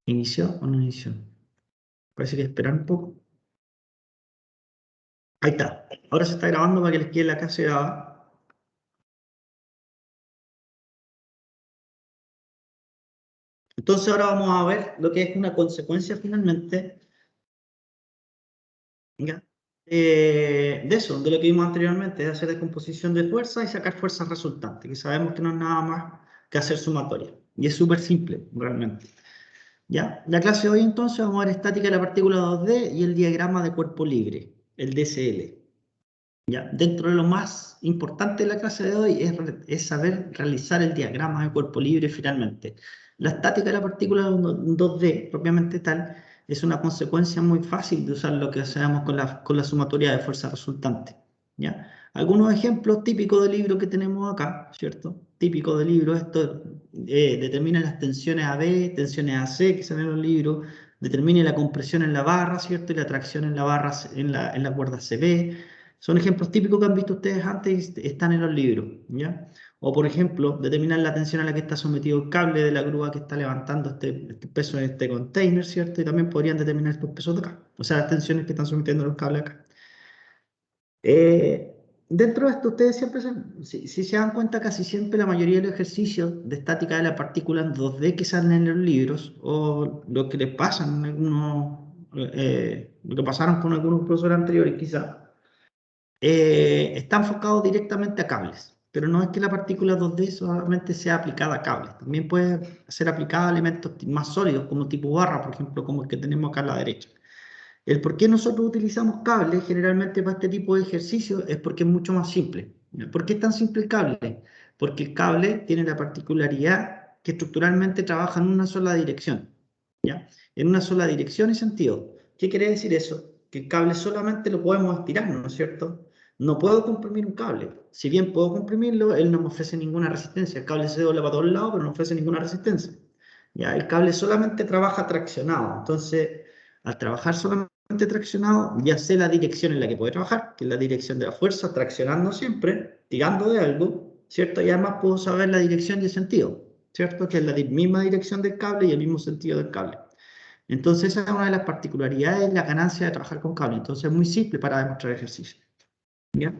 ¿Inició o no inició? Parece que esperar un poco. Ahí está. Ahora se está grabando para que les quede la clase grabada. Entonces ahora vamos a ver lo que es una consecuencia finalmente, ¿ya? De eso, de lo que vimos anteriormente, de hacer decomposición de fuerza y sacar fuerzas resultantes, que sabemos que no es nada más que hacer sumatoria. Y es súper simple, realmente. ¿Ya? La clase de hoy entonces vamos a ver estática de la partícula 2D y el diagrama de cuerpo libre, el DCL. ¿Ya? Dentro de lo más importante de la clase de hoy es saber realizar el diagrama de cuerpo libre finalmente. La estática de la partícula 2D, propiamente tal, es una consecuencia muy fácil de usar lo que hacemos con la sumatoria de fuerza resultante. ¿Ya? Algunos ejemplos típicos del libro que tenemos acá, ¿cierto? Típico del libro, esto determina las tensiones AB, tensiones AC que salen en los libros, determine la compresión en la barra, ¿cierto? Y la tracción en la barra, en la cuerda CB. Son ejemplos típicos que han visto ustedes antes y están en los libros, ¿ya? O, por ejemplo, determinar la tensión a la que está sometido el cable de la grúa que está levantando este peso en este container, ¿cierto? Y también podrían determinar estos pesos de acá, o sea, las tensiones que están sometiendo los cables acá. Dentro de esto, ustedes siempre, si se dan cuenta, casi siempre la mayoría de los ejercicios de estática de la partícula en 2D que salen en los libros, o lo que les pasan en algunos, lo que pasaron con algunos profesores anteriores, quizás está enfocado directamente a cables, pero no es que la partícula 2D solamente sea aplicada a cables, también puede ser aplicada a elementos más sólidos, como tipo barra, por ejemplo, como el que tenemos acá a la derecha. El por qué nosotros utilizamos cables generalmente para este tipo de ejercicios es porque es mucho más simple. ¿Por qué es tan simple el cable? Porque el cable tiene la particularidad que estructuralmente trabaja en una sola dirección, ¿ya? En una sola dirección y sentido. ¿Qué quiere decir eso? Que el cable solamente lo podemos estirar, ¿no es cierto? No puedo comprimir un cable. Si bien puedo comprimirlo, él no me ofrece ninguna resistencia. El cable se dobla para todos lados, pero no ofrece ninguna resistencia. ¿Ya? El cable solamente trabaja traccionado. Entonces, al trabajar solamente traccionado, ya sé la dirección en la que puede trabajar, que es la dirección de la fuerza, traccionando siempre, tirando de algo, ¿cierto? Y además puedo saber la dirección y el sentido, ¿cierto? Que es la misma dirección del cable y el mismo sentido del cable. Entonces, esa es una de las particularidades de la ganancia de trabajar con cable. Entonces, es muy simple para demostrar ejercicio. ¿Ya?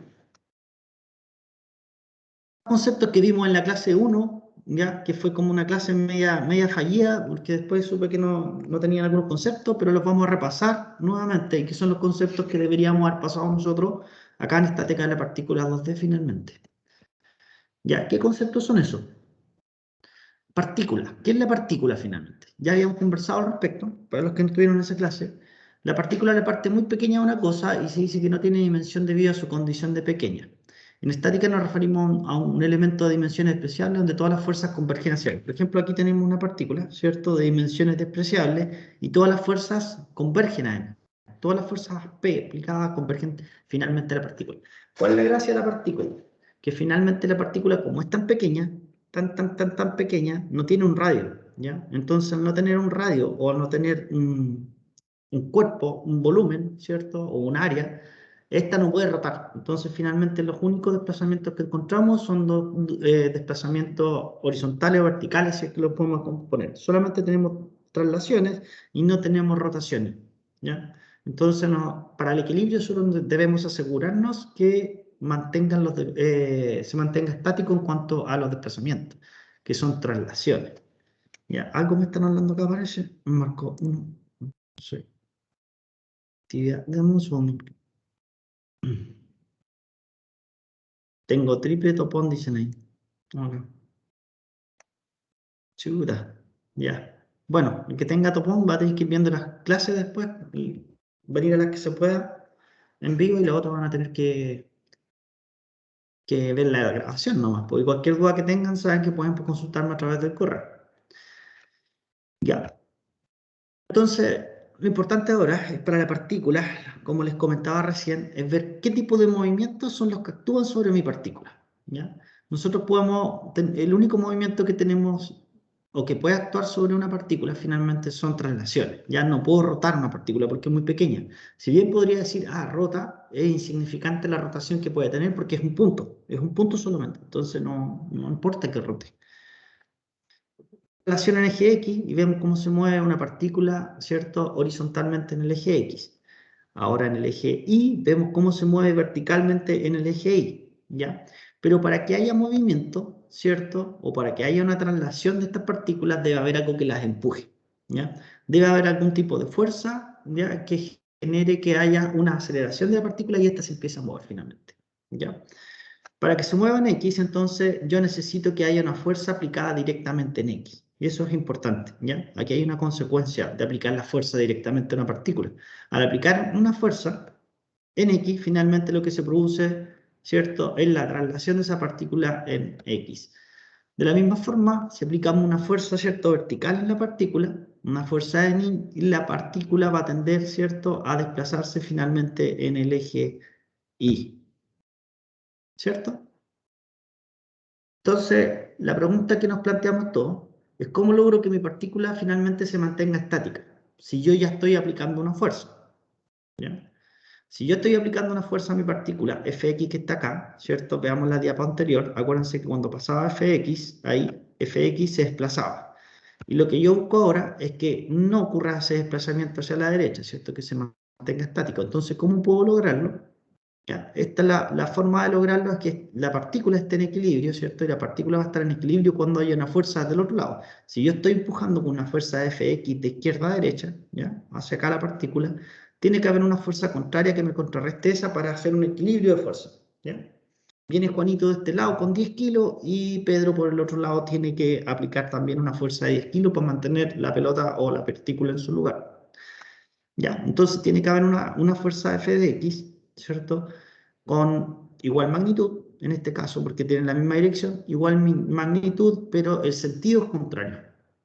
Conceptos que vimos en la clase 1, ¿ya? Que fue como una clase media fallida, porque después supe que no tenían algunos conceptos, pero los vamos a repasar nuevamente, y que son los conceptos que deberíamos haber pasado nosotros acá en estática de la partícula 2D finalmente. ¿Ya? ¿Qué conceptos son esos? Partícula. ¿Qué es la partícula finalmente? Ya habíamos conversado al respecto, para los que no estuvieron en esa clase. La partícula es la parte muy pequeña de una cosa y se dice que no tiene dimensión debido a su condición de pequeña. En estática nos referimos a un elemento de dimensiones despreciables donde todas las fuerzas convergen hacia él. Por ejemplo, aquí tenemos una partícula, ¿cierto?, de dimensiones despreciables y todas las fuerzas convergen a él. Todas las fuerzas P aplicadas convergen finalmente a la partícula. ¿Cuál es la gracia de la partícula? Que finalmente la partícula, como es tan pequeña, tan pequeña, no tiene un radio, ¿ya? Entonces, al no tener un radio o al no tener un cuerpo, un volumen, ¿cierto? O un área, esta no puede rotar. Entonces, finalmente, los únicos desplazamientos que encontramos son dos desplazamientos horizontales o verticales, si es que lo podemos componer. Solamente tenemos traslaciones y no tenemos rotaciones, ¿ya? Entonces, para el equilibrio solo debemos asegurarnos que se mantenga estático en cuanto a los desplazamientos, que son traslaciones. ¿Ya? ¿Algo me están hablando acá, parece? Me marcó uno. Sí. Actividad. Dame un segundo. Tengo triple topón, dicen ahí. Ok. Chuta. Ya. Bueno, el que tenga topón va a tener que ir viendo las clases después y venir a las que se pueda en vivo y los otros van a tener que ver la grabación nomás, porque cualquier duda que tengan saben que pueden consultarme a través del correo. Ya. Entonces, lo importante ahora es para la partícula, como les comentaba recién, es ver qué tipo de movimientos son los que actúan sobre mi partícula. ¿Ya? Nosotros el único movimiento que tenemos o que puede actuar sobre una partícula finalmente son traslaciones. Ya no puedo rotar una partícula porque es muy pequeña. Si bien podría decir, rota, es insignificante la rotación que puede tener porque es un punto solamente. Entonces no importa que rote. relación en eje X y vemos cómo se mueve una partícula, ¿cierto?, horizontalmente en el eje X. Ahora en el eje Y vemos cómo se mueve verticalmente en el eje Y, ¿ya? Pero para que haya movimiento, ¿cierto? O para que haya una traslación de estas partículas debe haber algo que las empuje, ¿ya? Debe haber algún tipo de fuerza, ¿ya? Que genere que haya una aceleración de la partícula y ésta se empieza a mover finalmente, ¿ya? Para que se mueva en X, entonces yo necesito que haya una fuerza aplicada directamente en X. Y eso es importante, ¿ya? Aquí hay una consecuencia de aplicar la fuerza directamente a una partícula. Al aplicar una fuerza en X, finalmente lo que se produce, ¿cierto?, es la traslación de esa partícula en X. De la misma forma, si aplicamos una fuerza, ¿cierto?, vertical en la partícula, una fuerza en Y, y la partícula va a tender, ¿cierto?, a desplazarse finalmente en el eje Y, ¿cierto? Entonces, la pregunta que nos planteamos todos es cómo logro que mi partícula finalmente se mantenga estática, si yo ya estoy aplicando una fuerza, ¿ya? Si yo estoy aplicando una fuerza a mi partícula, Fx que está acá, ¿cierto? Veamos la diapo anterior, acuérdense que cuando pasaba Fx, ahí Fx se desplazaba. Y lo que yo busco ahora es que no ocurra ese desplazamiento hacia la derecha, ¿cierto? Que se mantenga estático. Entonces, ¿cómo puedo lograrlo? Ya, esta es la forma de lograrlo, es que la partícula esté en equilibrio, ¿cierto? Y la partícula va a estar en equilibrio cuando haya una fuerza del otro lado. Si yo estoy empujando con una fuerza Fx de izquierda a derecha, ¿ya?, hacia acá la partícula, tiene que haber una fuerza contraria que me contrarreste esa para hacer un equilibrio de fuerza, ¿ya? Viene Juanito de este lado con 10 kilos y Pedro por el otro lado tiene que aplicar también una fuerza de 10 kilos para mantener la pelota o la partícula en su lugar. ¿Ya? Entonces tiene que haber una fuerza F de X, ¿cierto? Con igual magnitud, en este caso, porque tienen la misma dirección, igual magnitud, pero el sentido es contrario.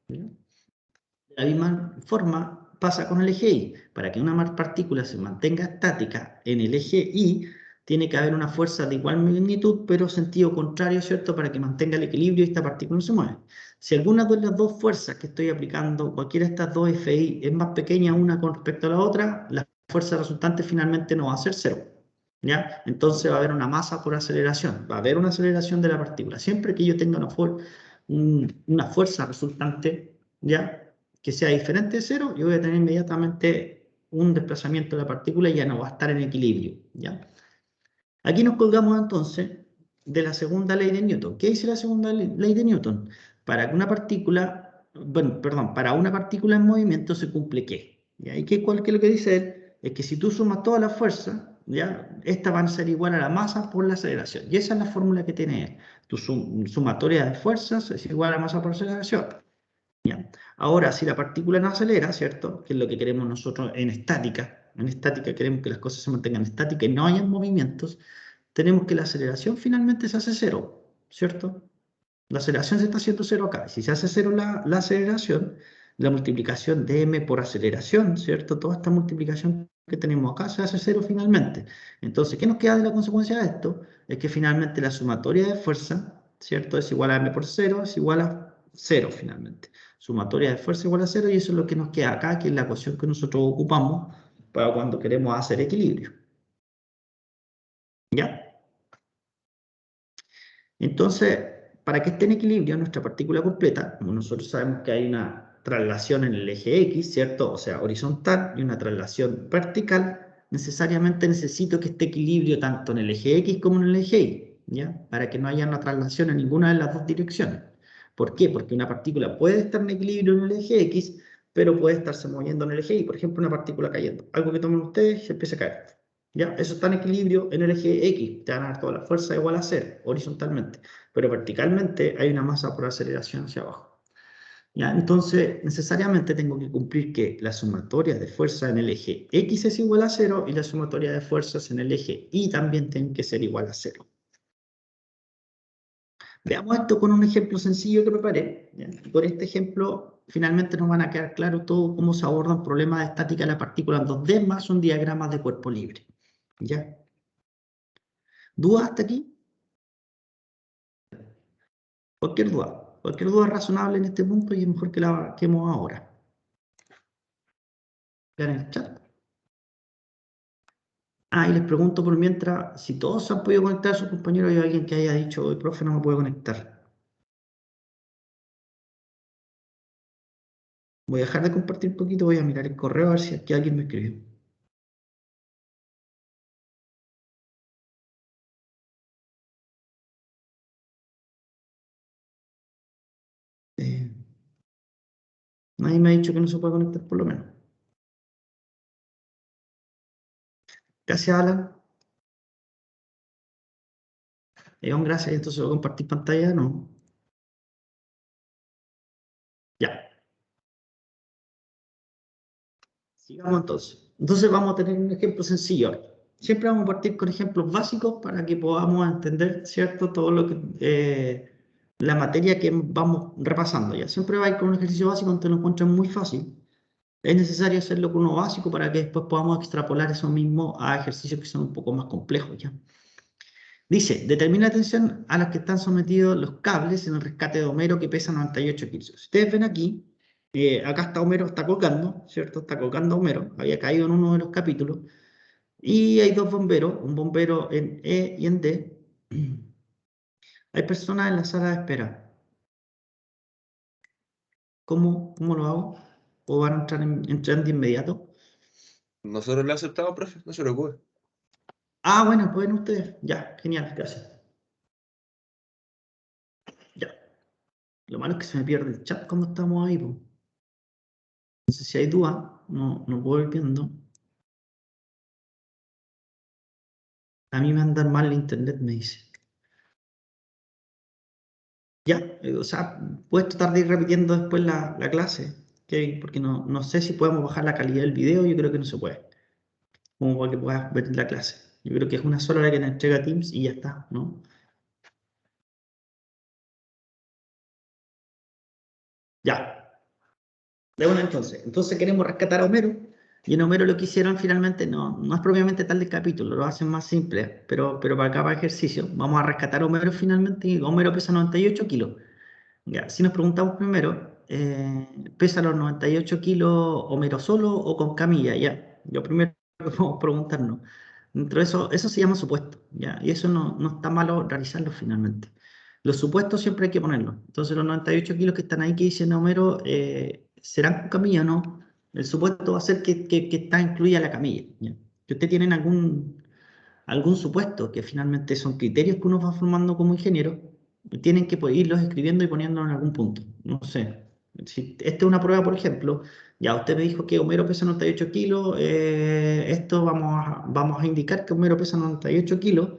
¿Ya? De la misma forma pasa con el eje Y. Para que una partícula se mantenga estática en el eje Y, tiene que haber una fuerza de igual magnitud, pero sentido contrario, ¿cierto? Para que mantenga el equilibrio y esta partícula no se mueve. Si alguna de las dos fuerzas que estoy aplicando, cualquiera de estas dos FI, es más pequeña una con respecto a la otra, la fuerza resultante finalmente no va a ser cero, ¿ya? Entonces va a haber una masa por aceleración, va a haber una aceleración de la partícula. Siempre que yo tenga una fuerza resultante, ¿ya?, que sea diferente de cero, yo voy a tener inmediatamente un desplazamiento de la partícula y ya no va a estar en equilibrio, ¿ya? Aquí nos colgamos entonces de la segunda ley de Newton. ¿Qué dice la segunda ley de Newton? Para que una partícula, bueno, perdón, para una partícula en movimiento se cumple ¿qué? ¿Ya? ¿Y qué es lo que dice él? Es que si tú sumas toda la fuerza, ¿ya?, esta va a ser igual a la masa por la aceleración. Y esa es la fórmula que tiene él. Tu sumatoria de fuerzas es igual a masa por aceleración. ¿Ya? Ahora, si la partícula no acelera, ¿cierto?, que es lo que queremos nosotros en estática queremos que las cosas se mantengan estáticas y no hayan movimientos, tenemos que la aceleración finalmente se hace cero, ¿cierto? La aceleración se está haciendo cero acá. Si se hace cero la aceleración, la multiplicación de m por aceleración, ¿cierto? Toda esta multiplicación que tenemos acá se hace cero finalmente. Entonces, ¿qué nos queda de la consecuencia de esto? Es que finalmente la sumatoria de fuerza, ¿cierto?, es igual a m por cero, es igual a cero finalmente. Sumatoria de fuerza igual a cero y eso es lo que nos queda acá, que es la ecuación que nosotros ocupamos para cuando queremos hacer equilibrio. ¿Ya? Entonces, para que esté en equilibrio nuestra partícula completa, como nosotros sabemos que hay una traslación en el eje X, ¿cierto? O sea, horizontal y una traslación vertical, necesariamente necesito que esté equilibrio tanto en el eje X como en el eje Y, ¿ya? Para que no haya una traslación en ninguna de las dos direcciones. ¿Por qué? Porque una partícula puede estar en equilibrio en el eje X, pero puede estarse moviendo en el eje Y. Por ejemplo, una partícula cayendo. Algo que tomen ustedes y se empieza a caer. ¿Ya? Eso está en equilibrio en el eje X, te van a dar toda la fuerza igual a cero, horizontalmente, pero verticalmente hay una masa por aceleración hacia abajo. ¿Ya? Entonces, necesariamente tengo que cumplir que la sumatoria de fuerza en el eje X es igual a cero y la sumatoria de fuerzas en el eje Y también tienen que ser igual a cero. Veamos esto con un ejemplo sencillo que preparé. ¿Ya? Por este ejemplo, finalmente nos van a quedar claro todo cómo se abordan problemas de estática de la partícula en 2D más un diagrama de cuerpo libre. ¿Ya? ¿Dudas hasta aquí? Cualquier duda razonable en este punto y es mejor que la que hemos ahora. Vean en el chat. Ah, y les pregunto por mientras, si todos se han podido conectar, sus compañeros, hay alguien que haya dicho, hoy profe no me puedo conectar. Voy a dejar de compartir un poquito, voy a mirar el correo a ver si aquí alguien me escribió. Eh, Nadie me ha dicho que no se puede conectar por lo menos. Gracias, Alan. Gracias. Entonces voy a compartir pantalla, no. Ya, sigamos entonces. Entonces vamos a tener un ejemplo sencillo ahora. Siempre vamos a partir con ejemplos básicos para que podamos entender, ¿cierto? Todo lo que la materia que vamos repasando ya. Siempre va a ir con un ejercicio básico donde lo encuentran muy fácil. Es necesario hacerlo con uno básico para que después podamos extrapolar eso mismo a ejercicios que son un poco más complejos ya. Dice, determina la tensión a los que están sometidos los cables en el rescate de Homero que pesa 98 kilos. Si ustedes ven aquí, acá está Homero, está colgando, ¿cierto? Está colgando a Homero, había caído en uno de los capítulos, y hay dos bomberos, un bombero en E y en D. Hay personas en la sala de espera. ¿Cómo lo hago? ¿O van a entrar de inmediato? Nosotros lo aceptamos, profe, no se preocupe. Ah, bueno, pueden ustedes. Ya, genial, gracias. Ya. Lo malo es que se me pierde el chat cuando estamos ahí, po. Entonces, si hay dudas, no puedo ir viendo. A mí me anda mal el internet, me dice. Ya, o sea, puedes tratar de ir repitiendo después la clase, Kevin, porque no sé si podemos bajar la calidad del video, yo creo que no se puede, como para que puedas ver la clase. Yo creo que es una sola hora que te entrega Teams y ya está, ¿no? Ya, de bueno entonces. Entonces queremos rescatar a Homero, y en Homero lo que hicieron finalmente no es propiamente tal del capítulo, lo hacen más simple, pero para cada ejercicio vamos a rescatar a Homero finalmente, y Homero pesa 98 kilos. Ya, si nos preguntamos primero, ¿pesa los 98 kilos Homero solo o con camilla? Ya, lo primero que podemos preguntarnos. Dentro de eso se llama supuesto, ya, y eso no está malo realizarlo finalmente. Los supuestos siempre hay que ponerlos. Entonces, los 98 kilos que están ahí que dicen Homero, ¿serán con camilla o no? El supuesto va a ser que está incluida la camilla. ¿Ya? Si ustedes tienen algún supuesto, que finalmente son criterios que uno va formando como ingeniero, tienen que irlos escribiendo y poniéndolos en algún punto. No sé. Si esta es una prueba, por ejemplo, ya usted me dijo que Homero pesa 98 kilos, esto vamos a indicar que Homero pesa 98 kilos,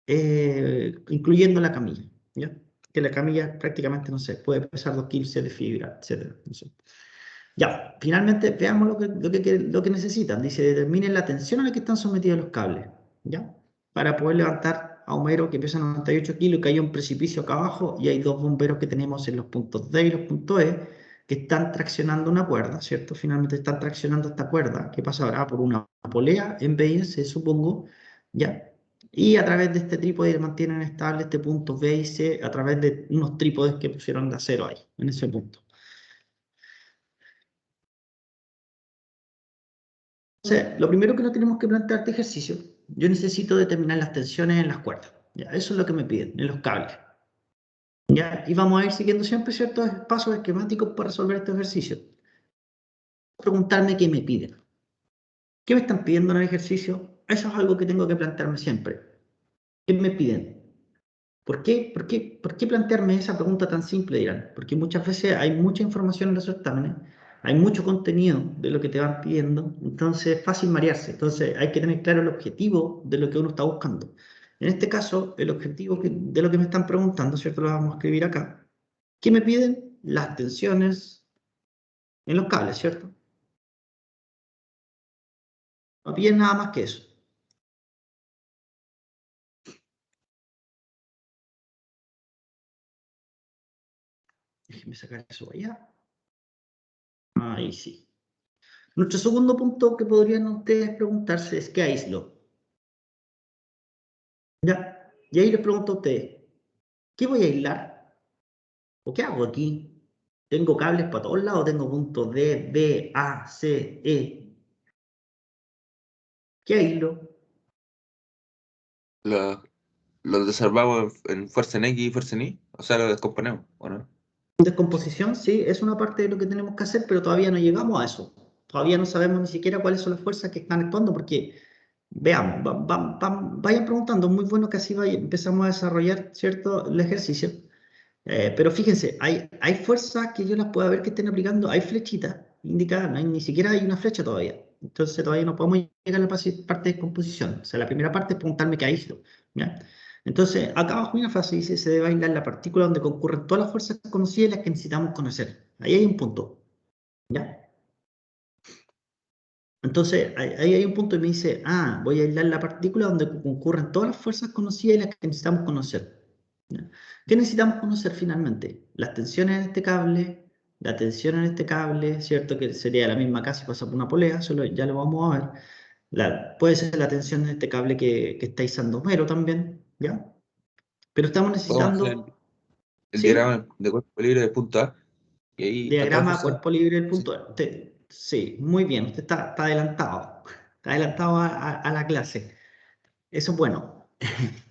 incluyendo la camilla, ¿ya? Que la camilla prácticamente, no sé, puede pesar 2 kilos de fibra, etcétera. No sé. Ya, finalmente veamos lo que necesitan. Dice, determinen la tensión a la que están sometidos los cables, ¿ya? Para poder levantar a Homero que pesa 98 kilos y que hay un precipicio acá abajo y hay dos bomberos que tenemos en los puntos D y los puntos E que están traccionando una cuerda, ¿cierto? Finalmente están traccionando esta cuerda que pasará por una polea en BS, supongo, ¿ya? Y a través de este trípode mantienen estable este punto B y C a través de unos trípodes que pusieron de acero ahí, en ese punto. Entonces, lo primero que nos tenemos que plantear este ejercicio, yo necesito determinar las tensiones en las cuerdas. ¿Ya? Eso es lo que me piden, en los cables. ¿Ya? Y vamos a ir siguiendo siempre ciertos pasos esquemáticos para resolver estos ejercicios. Preguntarme qué me piden. ¿Qué me están pidiendo en el ejercicio? Eso es algo que tengo que plantearme siempre. ¿Qué me piden? ¿Por qué plantearme esa pregunta tan simple, dirán? Porque muchas veces hay mucha información en los certámenes, hay mucho contenido de lo que te van pidiendo, entonces es fácil marearse. Entonces hay que tener claro el objetivo de lo que uno está buscando. En este caso, el objetivo de lo que me están preguntando, ¿cierto? Lo vamos a escribir acá. ¿Qué me piden? Las tensiones en los cables, ¿cierto? No piden nada más que eso. Déjenme sacar eso allá. Ahí sí. Nuestro segundo punto que podrían ustedes preguntarse es ¿qué aíslo? Ya, y ahí les pregunto a ustedes, ¿qué voy a aislar? ¿O qué hago aquí? ¿Tengo cables para todos lados? ¿Tengo puntos D, B, A, C, E? ¿Qué aíslo? Lo desarmamos en fuerza en X y fuerza en Y, o sea, lo descomponemos, ¿o no? Descomposición, sí, es una parte de lo que tenemos que hacer, pero todavía no llegamos a eso. Todavía no sabemos ni siquiera cuáles son las fuerzas que están actuando, porque veamos, vayan preguntando, muy bueno que así empezamos a desarrollar, ¿cierto?, el ejercicio. Pero fíjense, hay fuerzas que yo las puedo ver que estén aplicando, hay flechitas indicadas, ni siquiera hay una flecha todavía. Entonces todavía no podemos llegar a la parte de composición. O sea, la primera parte es preguntarme qué ha hizo, ¿ya? Entonces, acá abajo hay una frase que dice, se debe aislar la partícula donde concurren todas las fuerzas conocidas y las que necesitamos conocer. Ahí hay un punto, ¿ya? Entonces, ahí hay un punto y me dice, voy a aislar la partícula donde concurren todas las fuerzas conocidas y las que necesitamos conocer. ¿Ya? ¿Qué necesitamos conocer finalmente? Las tensiones en este cable, la tensión en este cable, ¿cierto? Que sería la misma acá si pasa por una polea, ya lo vamos a ver. Puede ser la tensión en este cable que está isómero también, ¿ya? Pero estamos Podemos hacer el, necesitando, el ¿sí? diagrama de cuerpo libre de punto A, y ahí está toda la Diagrama fuerza. cuerpo libre del Sí. punto A. Sí, muy bien, usted está adelantado. Está adelantado a la clase. Eso es bueno.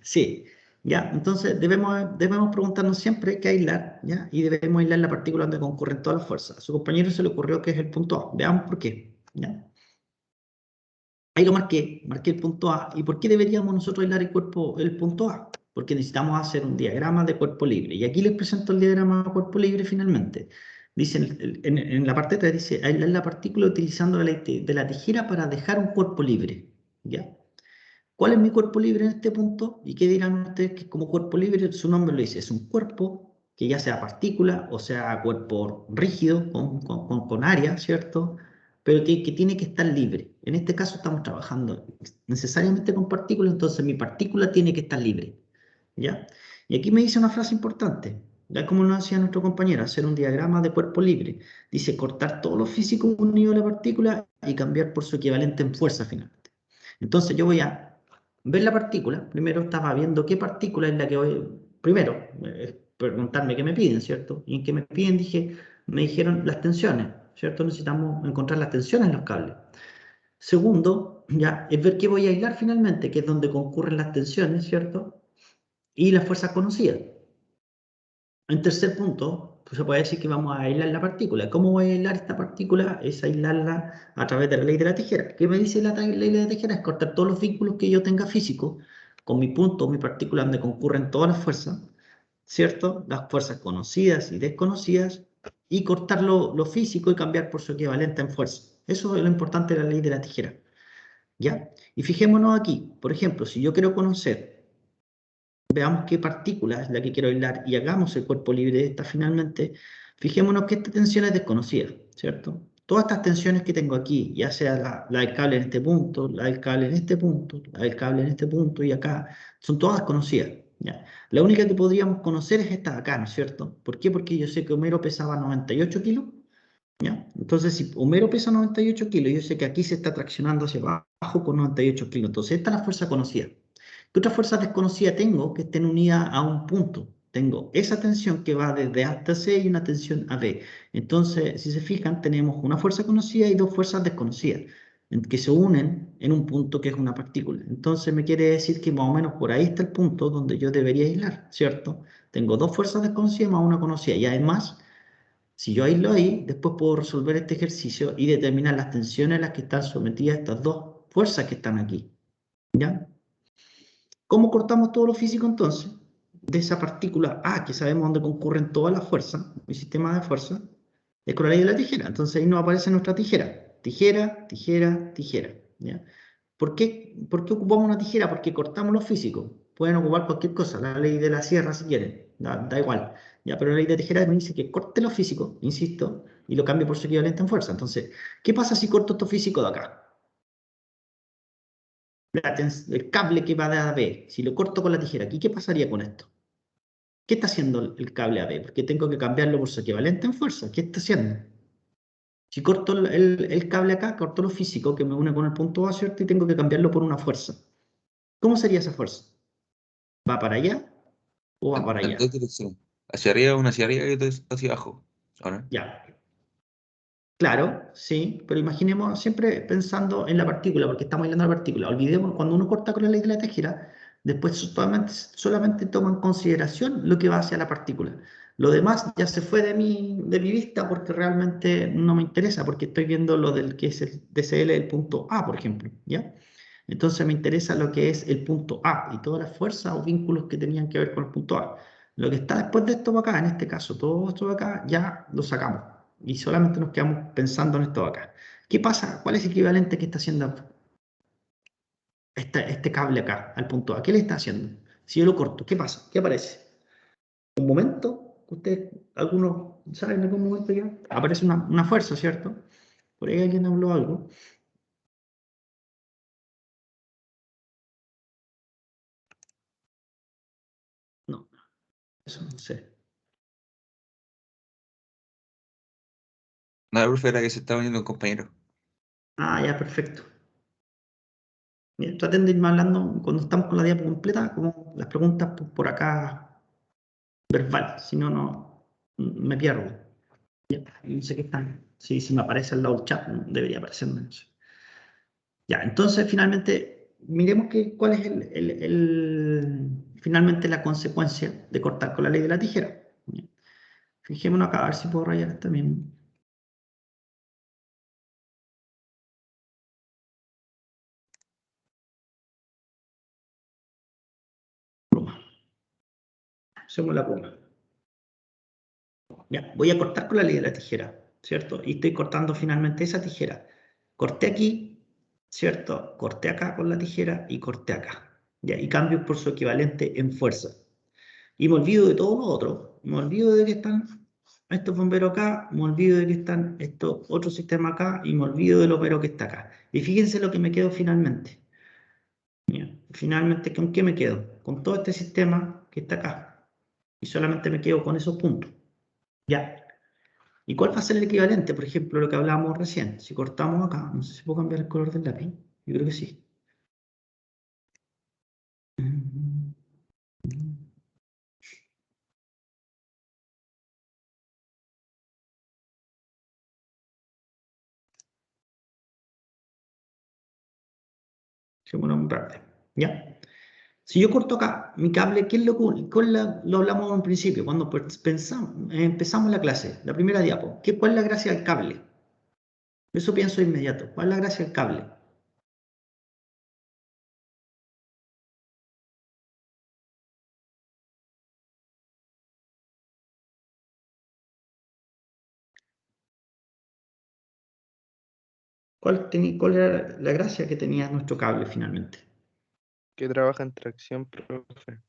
Sí, ya. Entonces debemos preguntarnos siempre qué aislar, ¿ya? Y debemos aislar la partícula donde concurren todas las fuerzas. A su compañero se le ocurrió que es el punto A. Veamos por qué, ¿ya? Ahí lo marqué el punto A. ¿Y por qué deberíamos nosotros aislar el punto A? Porque necesitamos hacer un diagrama de cuerpo libre. Y aquí les presento el diagrama de cuerpo libre finalmente. Dice en la parte 3 dice aislar la partícula utilizando la ley de la tijera para dejar un cuerpo libre, ¿ya? ¿Cuál es mi cuerpo libre en este punto? ¿Y qué dirán ustedes que como cuerpo libre, su nombre lo dice, es un cuerpo que ya sea partícula o sea cuerpo rígido con área, ¿cierto? Pero que tiene que estar libre. En este caso estamos trabajando necesariamente con partículas, entonces mi partícula tiene que estar libre, ¿ya? Y aquí me dice una frase importante, ya como lo decía nuestro compañero, hacer un diagrama de cuerpo libre. Dice cortar todo lo físico unido a la partícula y cambiar por su equivalente en fuerza finalmente. Entonces yo voy a ver la partícula. Primero estaba viendo qué partícula es la que voy. Primero, preguntarme qué me piden, ¿cierto? Y en qué me piden me dijeron las tensiones, ¿cierto? Necesitamos encontrar las tensiones en los cables. Segundo, ya, es ver qué voy a aislar finalmente, que es donde concurren las tensiones, ¿cierto? Y las fuerzas conocidas. En tercer punto, pues se puede decir que vamos a aislar la partícula. ¿Cómo voy a aislar esta partícula? Es aislarla a través de la ley de la tijera. ¿Qué me dice la ley de la tijera? Es cortar todos los vínculos que yo tenga físicos con mi punto, mi partícula, donde concurren todas las fuerzas, ¿cierto? Las fuerzas conocidas y desconocidas, y cortar lo físico y cambiar por su equivalente en fuerza. Eso es lo importante de la ley de la tijera, ¿ya? Y fijémonos aquí, por ejemplo, si yo quiero conocer, veamos qué partícula es la que quiero aislar y hagamos el cuerpo libre de esta finalmente, fijémonos que esta tensión es desconocida, ¿cierto? Todas estas tensiones que tengo aquí, ya sea la del cable en este punto, la del cable en este punto, la del cable en este punto y acá, son todas desconocidas, ¿ya? La única que podríamos conocer es esta de acá, ¿no es cierto? ¿Por qué? Porque yo sé que Homero pesaba 98 kilos, ¿ya? Entonces, si Homero pesa 98 kilos, yo sé que aquí se está traccionando hacia abajo con 98 kilos. Entonces, esta es la fuerza conocida. ¿Qué otra fuerza desconocida tengo que estén unidas a un punto? Tengo esa tensión que va desde A hasta C y una tensión a B. Entonces, si se fijan, tenemos una fuerza conocida y dos fuerzas desconocidas que se unen en un punto que es una partícula. Entonces, me quiere decir que más o menos por ahí está el punto donde yo debería aislar, ¿cierto? Tengo dos fuerzas desconocidas más una conocida. Y además, si yo aíslo ahí, después puedo resolver este ejercicio y determinar las tensiones a las que están sometidas estas dos fuerzas que están aquí, ¿ya? ¿Cómo cortamos todo lo físico entonces? De esa partícula A, que sabemos dónde concurren todas las fuerzas, mi sistema de fuerzas, es con la ley de la tijera. Entonces ahí nos aparece nuestra tijera. Tijera, tijera, tijera, ¿ya? ¿Por qué ocupamos una tijera? Porque cortamos lo físico. Pueden ocupar cualquier cosa, la ley de la sierra si quieren, da igual. ¿Ya? Pero la ley de tijera me dice que corte lo físico, insisto, y lo cambie por su equivalente en fuerza. Entonces, ¿qué pasa si corto esto físico de acá? El cable que va de A a B, si lo corto con la tijera aquí, ¿qué pasaría con esto? ¿Qué está haciendo el cable AB? Porque tengo que cambiarlo por su equivalente en fuerza. ¿Qué está haciendo? Si corto el cable acá, corto lo físico que me une con el punto A, ¿cierto? Y tengo que cambiarlo por una fuerza. ¿Cómo sería esa fuerza? ¿Va para allá o va para En allá? dos direcciones. Hacia arriba, una hacia arriba y otra hacia abajo. ¿O no? Ya. Claro, sí, pero imaginemos siempre pensando en la partícula, porque estamos hablando de la partícula. Olvidemos, cuando uno corta con la ley de la tijera, después solamente toma en consideración lo que va hacia la partícula. Lo demás ya se fue de mi vista porque realmente no me interesa, porque estoy viendo lo del que es el DCL del punto A, por ejemplo, ¿ya? Entonces me interesa lo que es el punto A y todas las fuerzas o vínculos que tenían que ver con el punto A. Lo que está después de esto de acá, en este caso, todo esto de acá, ya lo sacamos y solamente nos quedamos pensando en esto de acá. ¿Qué pasa? ¿Cuál es el equivalente que está haciendo este cable acá al punto A? ¿Qué le está haciendo? Si yo lo corto, ¿qué pasa? ¿Qué aparece? Un momento, ustedes, algunos saben en algún momento ya, aparece una fuerza, ¿cierto? Por ahí alguien habló algo. No, eso no sé. No, profe, era que se estaba uniendo un compañero. Ah, ya, perfecto. Bien, traten de irme hablando cuando estamos con la diapo completa, como las preguntas por acá verbal, si no, no me pierdo. Ya, no sé qué están. Si me aparece al lado del chat, debería aparecerme. No sé. Ya, entonces finalmente, miremos cuál es finalmente la consecuencia de cortar con la ley de la tijera. Fijémonos acá, a ver si puedo rayar esta mismo. Pluma. Hacemos la pluma. Ya, voy a cortar con la ley de la tijera, ¿cierto? Y estoy cortando finalmente esa tijera. Corté aquí, ¿cierto? Corté acá con la tijera y corté acá. Ya, y cambio por su equivalente en fuerza. Y me olvido de todo lo otro. Me olvido de que están estos bomberos acá, me olvido de que están estos otros sistemas acá y me olvido del operó que está acá. Y fíjense lo que me quedo finalmente. Ya, finalmente, ¿con qué me quedo? Con todo este sistema que está acá. Y solamente me quedo con esos puntos. Ya. ¿Y cuál va a ser el equivalente? Por ejemplo, lo que hablábamos recién. Si cortamos acá, no sé si puedo cambiar el color del lápiz. Yo creo que sí. Sí, bueno, muy rápido. ¿Ya? Si yo corto acá mi cable, ¿qué es lo hablamos en principio? Cuando empezamos la clase, la primera diapo. ¿Cuál es la gracia del cable? Eso pienso de inmediato. ¿Cuál es la gracia del cable? ¿Cuál era la gracia que tenía nuestro cable finalmente? Que trabaja en tracción, profe.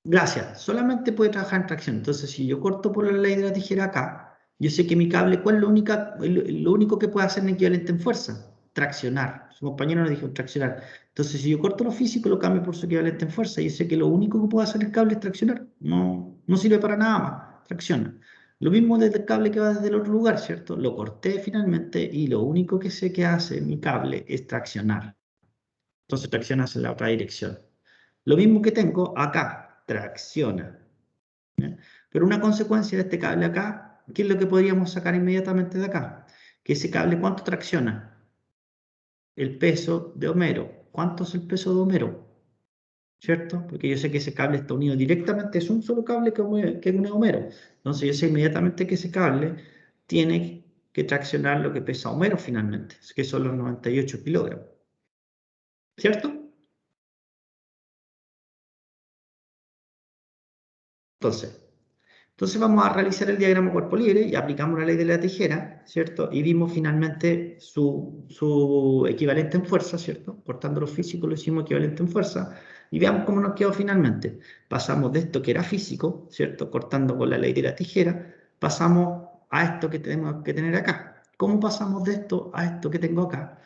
Gracias, solamente puede trabajar en tracción. Entonces, si yo corto por la ley de la tijera acá, yo sé que mi cable, ¿cuál es lo único que puede hacer en equivalente en fuerza? Traccionar. Su compañero nos dijo traccionar. Entonces, si yo corto lo físico, lo cambio por su equivalente en fuerza. Yo sé que lo único que puede hacer el cable es traccionar. No, no sirve para nada más. Tracciona. Lo mismo desde el cable que va desde el otro lugar, ¿cierto? Lo corté finalmente y lo único que sé que hace mi cable es traccionar. Entonces tracciona hacia la otra dirección. Lo mismo que tengo acá, tracciona. ¿Ya? Pero una consecuencia de este cable acá, ¿qué es lo que podríamos sacar inmediatamente de acá? Que ese cable, ¿cuánto tracciona? El peso de Homero. ¿Cuánto es el peso de Homero? ¿Cierto? Porque yo sé que ese cable está unido directamente, es un solo cable que une a Homero. Entonces yo sé inmediatamente que ese cable tiene que traccionar lo que pesa Homero finalmente, que son los 98 kilogramos. ¿Cierto? Entonces vamos a realizar el diagrama cuerpo libre y aplicamos la ley de la tijera, ¿cierto? Y vimos finalmente su equivalente en fuerza, ¿cierto? Cortando lo físico lo hicimos equivalente en fuerza. Y veamos cómo nos quedó finalmente. Pasamos de esto que era físico, ¿cierto? Cortando con la ley de la tijera, pasamos a esto que tenemos que tener acá. ¿Cómo pasamos de esto a esto que tengo acá?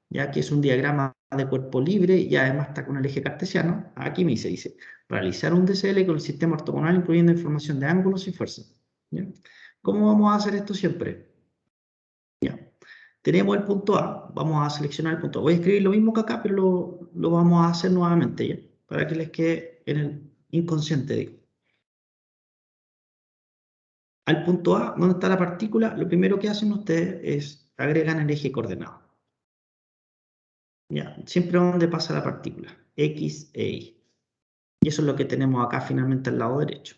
Ya que es un diagrama de cuerpo libre y además está con el eje cartesiano. Aquí me dice, realizar un DCL con el sistema ortogonal incluyendo información de ángulos y fuerzas. ¿Ya? ¿Cómo vamos a hacer esto siempre? ¿Ya? Tenemos el punto A, vamos a seleccionar el punto A. Voy a escribir lo mismo que acá, pero lo vamos a hacer nuevamente, ¿ya? Para que les quede en el inconsciente, digo. Al punto A, donde está la partícula, lo primero que hacen ustedes es agregan el eje coordenado. ¿Ya? Siempre donde pasa la partícula, X e Y. Y eso es lo que tenemos acá finalmente al lado derecho.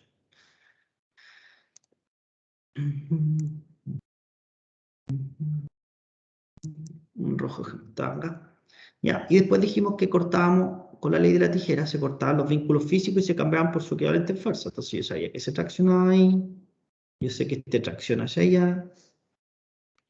Un rojo tanga. Ya, y después dijimos que cortábamos con la ley de la tijera, se cortaban los vínculos físicos y se cambiaban por su equivalente en fuerza. Entonces yo sabía que se traccionaba ahí, yo sé que este tracciona hacia allá,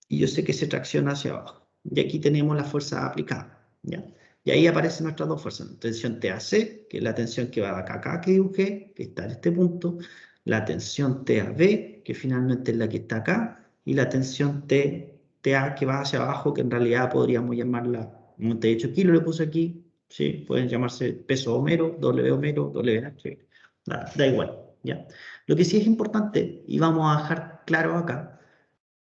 y yo sé que se tracciona hacia abajo. Y aquí tenemos la fuerza aplicada, ¿ya? Y ahí aparecen nuestras dos fuerzas. Tensión TAC, que es la tensión que va de acá a acá, que dibujé, que está en este punto. La tensión TAB, que finalmente es la que está acá. Y la tensión TA, que va hacia abajo, que en realidad podríamos llamarla 98 kilos, le puse aquí. ¿Sí? Pueden llamarse peso Homero, W Homero, WH. Da igual, ¿ya? Lo que sí es importante, y vamos a dejar claro acá,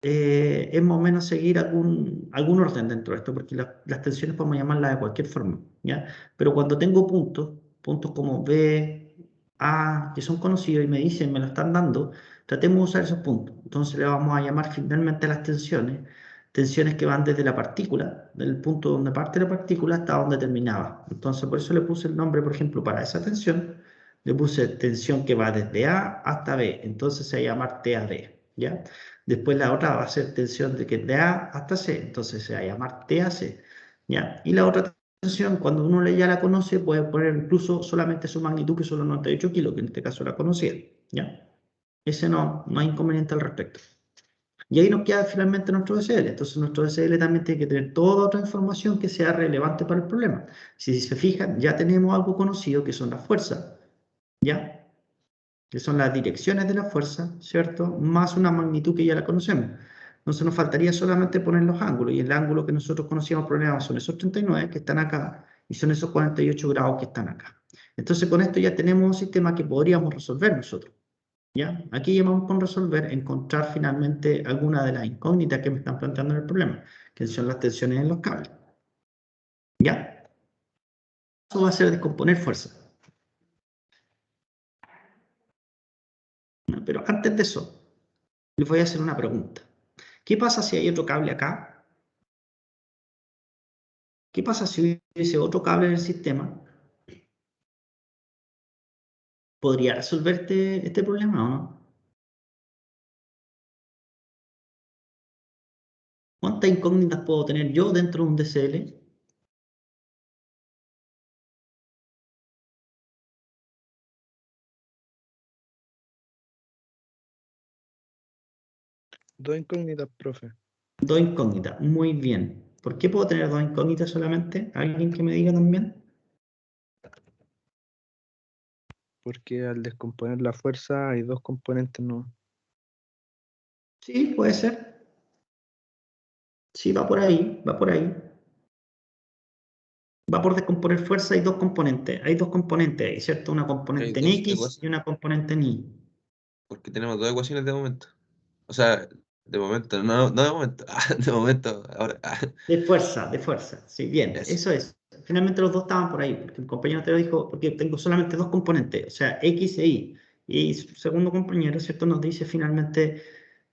es más o menos seguir algún orden dentro de esto, porque las tensiones podemos llamarlas de cualquier forma, ¿ya? Pero cuando tengo puntos como B, A, que son conocidos y me dicen, me lo están dando, tratemos de usar esos puntos. Entonces le vamos a llamar finalmente a las tensiones que van desde la partícula, del punto donde parte la partícula hasta donde terminaba. Entonces por eso le puse el nombre, por ejemplo, para esa tensión, le puse tensión que va desde A hasta B, entonces se va a llamar TAB, ¿ya? Después la otra va a ser tensión de A hasta C, entonces se va a llamar TAC, ¿ya? Y la otra tensión, cuando uno ya la conoce, puede poner incluso solamente su magnitud, que son los 98 kilos, que en este caso la conocía, ¿ya? Ese no hay inconveniente al respecto. Y ahí nos queda finalmente nuestro DSL. Entonces nuestro DSL también tiene que tener toda otra información que sea relevante para el problema. Si se fijan, ya tenemos algo conocido que son las fuerzas, ¿ya? Que son las direcciones de la fuerza, ¿cierto? Más una magnitud que ya la conocemos. Entonces nos faltaría solamente poner los ángulos, y el ángulo que nosotros conocíamos problemas son esos 39 que están acá, y son esos 48 grados que están acá. Entonces con esto ya tenemos un sistema que podríamos resolver nosotros, ¿ya? Aquí llamamos con resolver, encontrar finalmente alguna de las incógnitas que me están planteando en el problema, que son las tensiones en los cables, ¿ya? Eso va a ser descomponer fuerza. Pero antes de eso, les voy a hacer una pregunta. ¿Qué pasa si hay otro cable acá? ¿Qué pasa si hubiese otro cable en el sistema? ¿Podría resolver este problema o no? ¿Cuántas incógnitas puedo tener yo dentro de un DCL? Dos incógnitas, profe. Dos incógnitas, muy bien. ¿Por qué puedo tener dos incógnitas solamente? ¿Alguien que me diga también? Porque al descomponer la fuerza hay dos componentes, ¿no? Sí, puede ser. Sí, va por ahí, va por ahí. Va por descomponer fuerza, hay dos componentes. Hay dos componentes ahí, ¿cierto? Una Hay componente en dos X y ecuaciones, una componente en Y. porque tenemos dos ecuaciones de momento. O sea, de momento, no de momento, de momento, ahora. De fuerza, sí, bien, Eso. eso es. Finalmente los dos estaban por ahí, porque el compañero te lo dijo, porque tengo solamente dos componentes, o sea, X e Y. Y su segundo compañero, ¿cierto? Nos dice finalmente,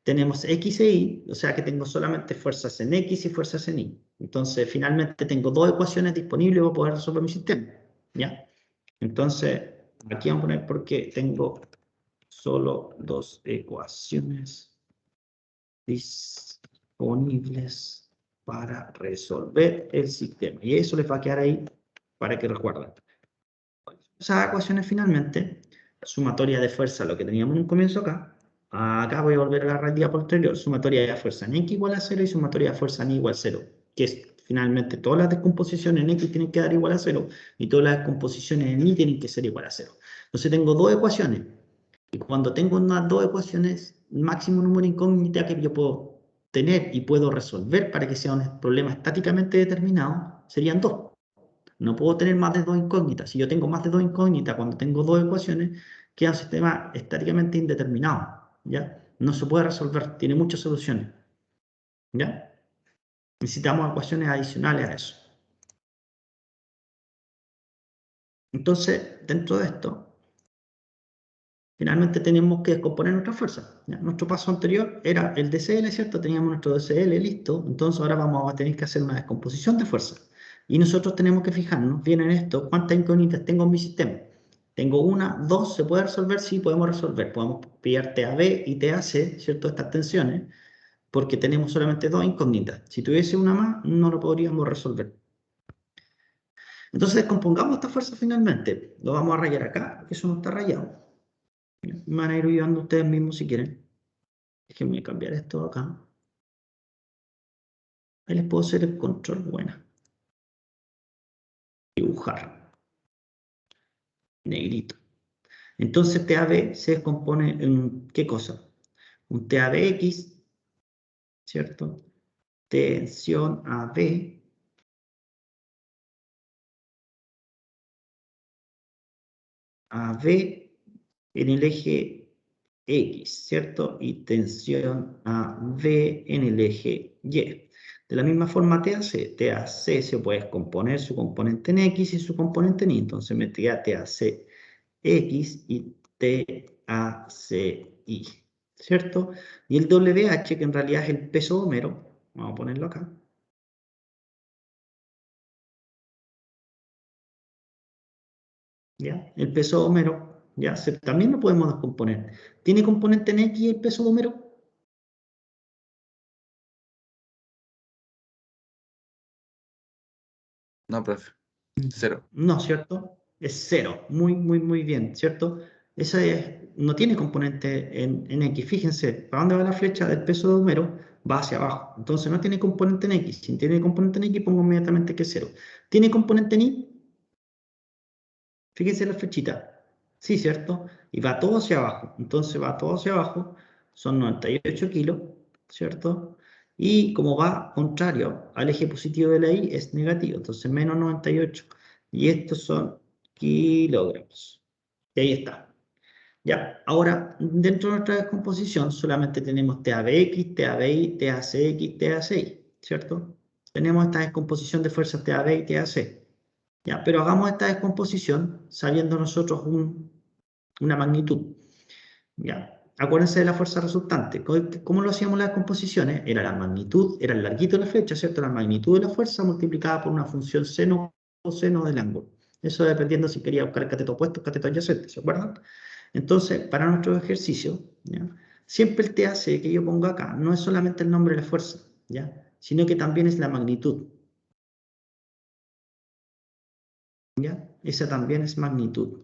tenemos X e Y, o sea que tengo solamente fuerzas en X y fuerzas en Y. Entonces, finalmente tengo dos ecuaciones disponibles para poder resolver mi sistema, ¿ya? Entonces, aquí vamos a poner porque tengo solo dos ecuaciones disponibles para resolver el sistema. Y eso les va a quedar ahí para que recuerden. Esas ecuaciones finalmente, sumatoria de fuerza, lo que teníamos en un comienzo acá, acá voy a volver a la realidad posterior, sumatoria de fuerza en X igual a 0 y sumatoria de fuerza en Y igual a 0, que es finalmente todas las descomposiciones en X tienen que dar igual a 0 y todas las descomposiciones en Y tienen que ser igual a 0. Entonces tengo dos ecuaciones. Y cuando tengo unas dos ecuaciones, el máximo número de incógnitas que yo puedo tener y puedo resolver para que sea un problema estáticamente determinado, serían dos. No puedo tener más de dos incógnitas. Si yo tengo más de dos incógnitas cuando tengo dos ecuaciones, queda un sistema estáticamente indeterminado, ¿ya? No se puede resolver, tiene muchas soluciones, ¿ya? Necesitamos ecuaciones adicionales a eso. Entonces, dentro de esto, finalmente tenemos que descomponer nuestra fuerza, ¿ya? Nuestro paso anterior era el DCL, ¿cierto? Teníamos nuestro DCL listo, entonces ahora vamos a tener que hacer una descomposición de fuerza. Y nosotros tenemos que fijarnos bien en esto, cuántas incógnitas tengo en mi sistema. Tengo una, dos, ¿se puede resolver? Sí, podemos resolver. Podemos pillar TAB y TAC, ¿cierto? Estas tensiones, porque tenemos solamente dos incógnitas. Si tuviese una más, no lo podríamos resolver. Entonces, descompongamos esta fuerza finalmente. Lo vamos a rayar acá, porque eso no está rayado. Me van a ir ayudando ustedes mismos si quieren. Déjenme cambiar esto acá. Ahí les puedo hacer el control, buena. Dibujar. Negrito. Entonces TAB se descompone en ¿qué cosa? Un TABX, ¿cierto? Tensión AB en el eje X, ¿cierto? Y tensión AB en el eje Y. De la misma forma TAC se puede descomponer su componente en X y su componente en Y. Entonces metría TAC X y TACI, ¿cierto? Y el WH, que en realidad es el peso húmero, vamos a ponerlo acá. ¿Ya? El peso húmero, ¿ya? También lo podemos descomponer. ¿Tiene componente en X el peso húmero? No, profe. 0. No, ¿cierto? Es cero. Muy, muy, muy bien, ¿cierto? Esa no tiene componente en X. Fíjense, ¿para dónde va la flecha del peso de Homero? Va hacia abajo. Entonces no tiene componente en X. Si tiene componente en X, pongo inmediatamente que es cero. ¿Tiene componente en Y? Fíjense la flechita. Sí, ¿cierto? Y va todo hacia abajo. Entonces va todo hacia abajo. Son 98 kilos, ¿cierto? Y como va contrario al eje positivo de la Y, es negativo. Entonces menos 98. Y estos son kilogramos. Y ahí está. Ya, ahora, dentro de nuestra descomposición solamente tenemos TABX, TABI, TACX, TACI, ¿cierto? Tenemos esta descomposición de fuerzas TAB y TAC. Ya, pero hagamos esta descomposición sabiendo nosotros una magnitud. Ya, acuérdense de la fuerza resultante. ¿Cómo lo hacíamos las descomposiciones? Era la magnitud, era el larguito de la flecha, ¿cierto? La magnitud de la fuerza multiplicada por una función seno o seno del ángulo. Eso dependiendo si quería buscar el cateto opuesto o cateto adyacente, ¿se acuerdan? Entonces, para nuestro ejercicio, ¿ya? Siempre el TAC que yo pongo acá no es solamente el nombre de la fuerza, ¿ya? Sino que también es la magnitud. ¿Ya? Esa también es magnitud.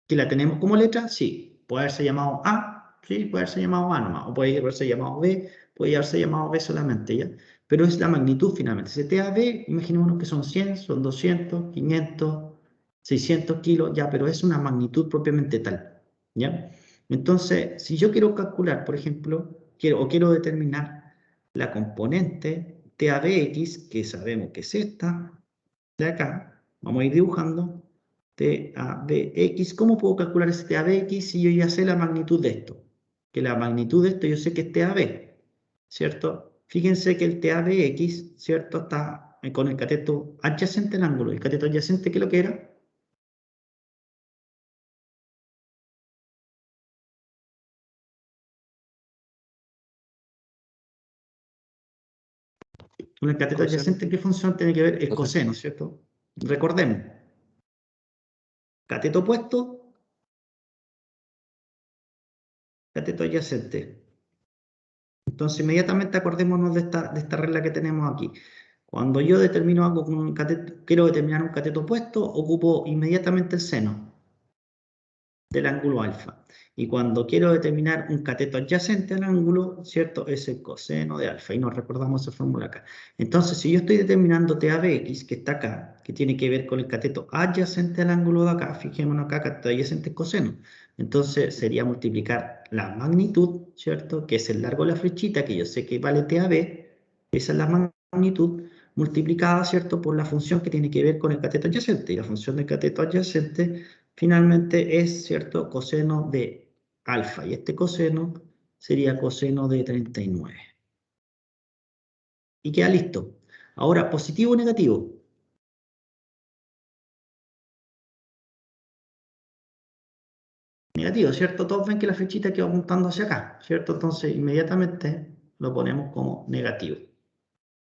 ¿Que la tenemos como letra? Sí. Puede haberse llamado A, sí, puede haberse llamado A nomás, o puede haberse llamado B, puede haberse llamado B solamente, ¿ya? Pero es la magnitud finalmente. Si te da B, imaginémonos que son 100, son 200, 500, 600 kilos, ya, pero es una magnitud propiamente tal, ¿ya? Entonces, si yo quiero calcular, por ejemplo, quiero determinar la componente TABX, que sabemos que es esta, de acá, vamos a ir dibujando, TABX. ¿Cómo puedo calcular ese TABX si yo ya sé la magnitud de esto? Que la magnitud de esto yo sé que es TAB, ¿cierto? Fíjense que el TABX, ¿cierto? Está con el cateto adyacente al ángulo. ¿El cateto adyacente qué es lo que era? Con el cateto Coseno. adyacente, ¿qué función tiene que ver? El Coseno. coseno, ¿cierto? Recordemos. Cateto opuesto, cateto adyacente. Entonces, inmediatamente acordémonos de esta regla que tenemos aquí. Cuando yo determino algo con un cateto, quiero determinar un cateto opuesto, ocupo inmediatamente el seno del ángulo alfa. Y cuando quiero determinar un cateto adyacente al ángulo, ¿cierto? Es el coseno de alfa. Y nos recordamos esa fórmula acá. Entonces, si yo estoy determinando TABX, que está acá, que tiene que ver con el cateto adyacente al ángulo de acá, fijémonos acá, cateto adyacente es coseno. Entonces, sería multiplicar la magnitud, ¿cierto? Que es el largo de la flechita, que yo sé que vale TAB. Esa es la magnitud multiplicada, ¿cierto? Por la función que tiene que ver con el cateto adyacente. Y la función del cateto adyacente finalmente es, ¿cierto?, coseno de alfa. Y este coseno sería coseno de 39. Y queda listo. Ahora, positivo o negativo. Negativo, ¿cierto? Todos ven que la flechita quedó apuntando hacia acá, ¿cierto? Entonces, inmediatamente lo ponemos como negativo.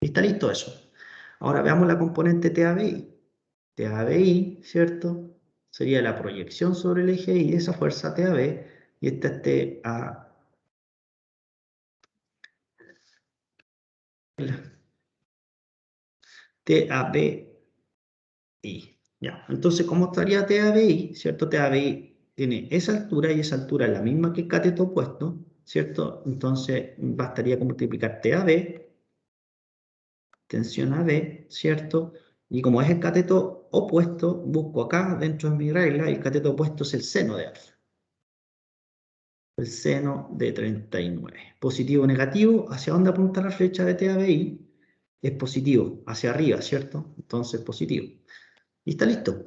Y está listo eso. Ahora veamos la componente TABI. TABI, ¿cierto? Sería la proyección sobre el eje Y de esa fuerza TAB, y esta es TABI. Ya. Entonces, ¿cómo estaría TABI? ¿Cierto? TABI tiene esa altura y esa altura es la misma que el cateto opuesto, ¿cierto? Entonces, bastaría con multiplicar TAB, tensión AB, ¿cierto? Y como es el cateto opuesto, busco acá dentro de mi regla, el cateto opuesto es el seno de alfa. El seno de 39. Positivo o negativo, ¿hacia dónde apunta la flecha de TABI? Es positivo, hacia arriba, ¿cierto? Entonces positivo. Y está listo.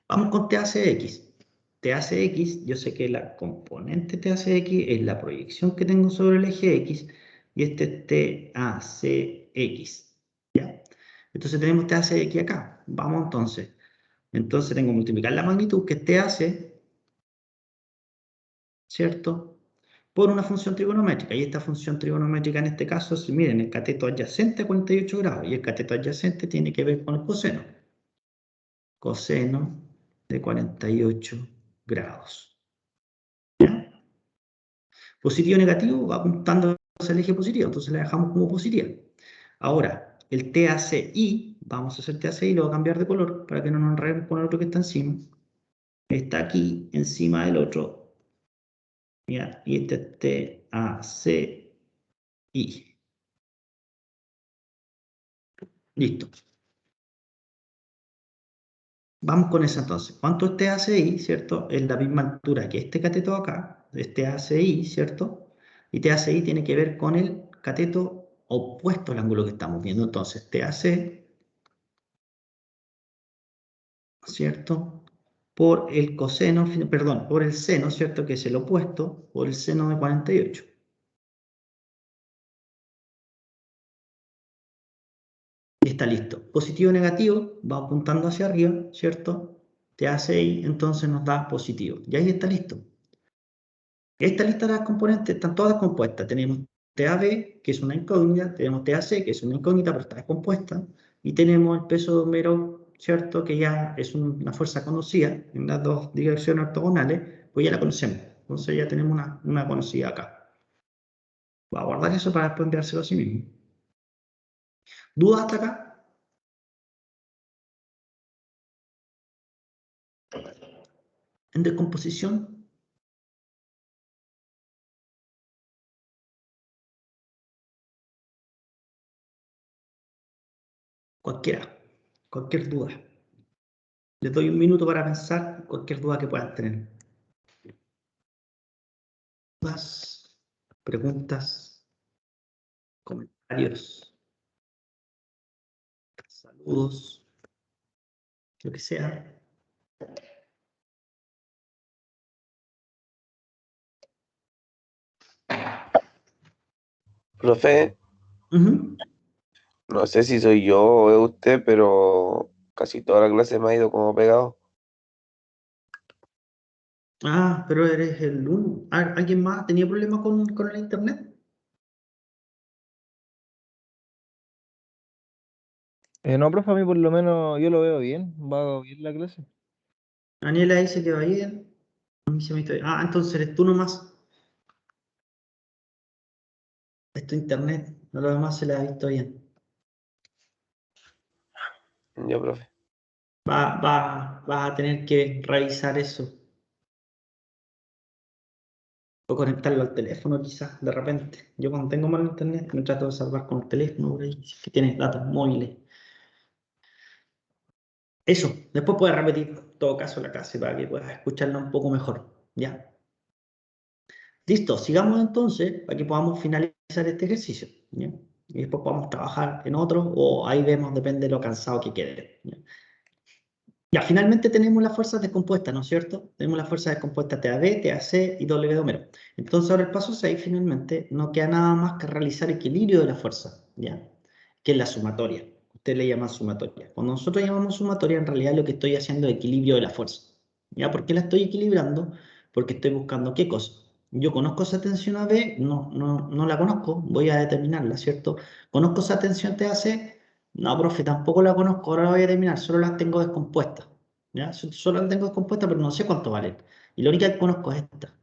Vamos con TACX. TACX, yo sé que la componente TACX es la proyección que tengo sobre el eje X, y este es TACX. ¿Ya? Entonces tenemos TACX acá. Vamos entonces. Entonces tengo que multiplicar la magnitud, que es TAC, ¿cierto? Por una función trigonométrica. Y esta función trigonométrica en este caso es, miren, el cateto adyacente a 48 grados. Y el cateto adyacente tiene que ver con el coseno. Coseno de 48 grados. ¿Ya? Positivo o negativo va apuntando hacia el eje positivo. Entonces la dejamos como positiva. Ahora, el TACI, vamos a hacer TACI, lo voy a cambiar de color para que no nos enredemos con el otro que está encima. Está aquí encima del otro. ¿Ya? Y este es TACI. Listo. Vamos con eso entonces. ¿Cuánto es TACI, cierto? Es la misma altura que este cateto acá, es TACI, ¿cierto? Y TACI tiene que ver con el cateto opuesto al ángulo que estamos viendo. Entonces, TAC, ¿cierto? Por el coseno, perdón, por el seno, ¿cierto? Que es el opuesto, por el seno de 48. Y está listo. Positivo o negativo, va apuntando hacia arriba, ¿cierto? TACI, entonces nos da positivo. Y ahí está listo. Esta lista de las componentes están todas compuestas. Tenemos TAB, que es una incógnita, tenemos TAC, que es una incógnita, pero está descompuesta, y tenemos el peso de Homero, ¿cierto? Que ya es una fuerza conocida en las dos direcciones ortogonales, pues ya la conocemos. Entonces ya tenemos una conocida acá. Voy a guardar eso para después enviárselo a sí mismo. ¿Dudas hasta acá? ¿En descomposición? Cualquiera. Cualquier duda. Les doy un minuto para pensar cualquier duda que puedan tener. ¿Dudas? ¿Preguntas? ¿Comentarios? Saludos, lo que sea. Profe, Ujú. no sé si soy yo o es usted, pero casi toda la clase me ha ido como pegado. Ah, pero eres el uno. ¿Alguien más tenía problemas con el internet? No, profe, a mí por lo menos yo lo veo bien, va bien la clase. Daniela dice que va bien. A mí se me Ah, entonces eres tú nomás. Es tu internet. A lo demás se le ha visto bien. Ya, profe. Vas a tener que revisar eso. O conectarlo al teléfono quizás, de repente. Yo cuando tengo mal internet me trato de salvar con el teléfono por ahí, si es que tienes datos móviles. Eso, después puedes repetir en todo caso la clase para que puedas escucharla un poco mejor. ¿Ya? Listo, sigamos entonces para que podamos finalizar este ejercicio. ¿Ya? Y después podamos trabajar en otro o ahí vemos, depende de lo cansado que quede. ¿Ya? Ya, finalmente tenemos las fuerzas descompuestas, ¿no es cierto? Tenemos las fuerzas descompuestas TAB, TAC y W de Homero. Entonces ahora el paso 6 finalmente no queda nada más que realizar equilibrio de las fuerzas, ¿ya? Que es la sumatoria. Usted le llama sumatoria. Cuando nosotros llamamos sumatoria, en realidad lo que estoy haciendo es equilibrio de la fuerza. ¿Ya? ¿Por qué la estoy equilibrando? Porque estoy buscando qué cosa. Yo conozco esa tensión AB, no la conozco, voy a determinarla, ¿cierto? Conozco esa tensión TAC, No, profe, tampoco la conozco, ahora la voy a terminar, solo las tengo descompuestas. ¿Ya? Solo las tengo descompuestas, pero no sé cuánto valen. Y la única que conozco es esta,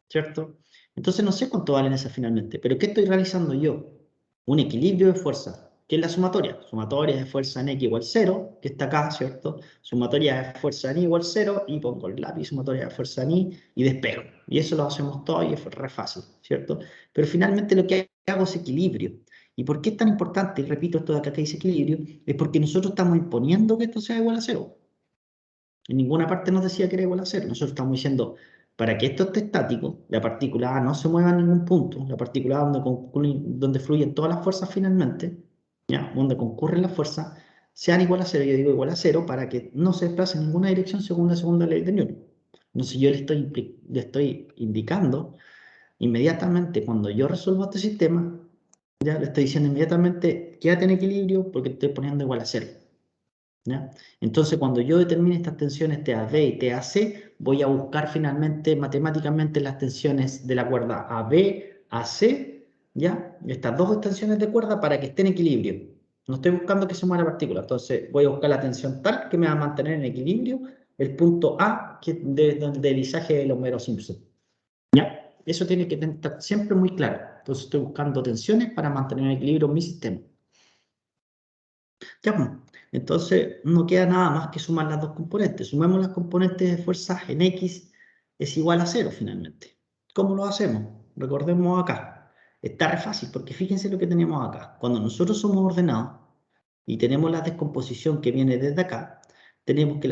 ¿cierto? Entonces no sé cuánto valen esas finalmente. Pero ¿qué estoy realizando yo? Un equilibrio de fuerza. ¿Qué es la sumatoria? Sumatoria de fuerza en X igual 0, que está acá, ¿cierto? Sumatoria de fuerza en Y igual 0, y pongo el lápiz, sumatoria de fuerza en Y despego. Y eso lo hacemos todo y es re fácil, ¿cierto? Pero finalmente lo que hago es equilibrio. ¿Y por qué es tan importante? Y repito esto de acá que dice equilibrio, es porque nosotros estamos imponiendo que esto sea igual a 0. En ninguna parte nos decía que era igual a 0. Nosotros estamos diciendo, para que esto esté estático, la partícula A no se mueva a ningún punto, la partícula A donde fluyen todas las fuerzas finalmente, ¿ya? Donde concurren las fuerzas, sean igual a 0. Yo digo igual a 0 para que no se desplace en ninguna dirección según la segunda ley de Newton. Entonces yo le estoy indicando inmediatamente cuando yo resuelvo este sistema, ya le estoy diciendo inmediatamente, quédate en equilibrio porque te estoy poniendo igual a 0. ¿Ya? Entonces, cuando yo determine estas tensiones TAB y TAC, voy a buscar finalmente matemáticamente las tensiones de la cuerda AB, AC, ¿ya? Estas dos extensiones de cuerda para que estén en equilibrio. No estoy buscando que se mueva la partícula. Entonces, voy a buscar la tensión tal que me va a mantener en equilibrio el punto A, que del visaje de Homero Simpson. ¿Ya? Eso tiene que estar siempre muy claro. Entonces, estoy buscando tensiones para mantener en equilibrio mi sistema. Ya, pues. Entonces no queda nada más que sumar las dos componentes. Sumemos las componentes de fuerzas en X es igual a 0 finalmente. ¿Cómo lo hacemos? Recordemos acá. Está re fácil porque fíjense lo que tenemos acá. Cuando nosotros somos ordenados y tenemos la descomposición que viene desde acá, tenemos que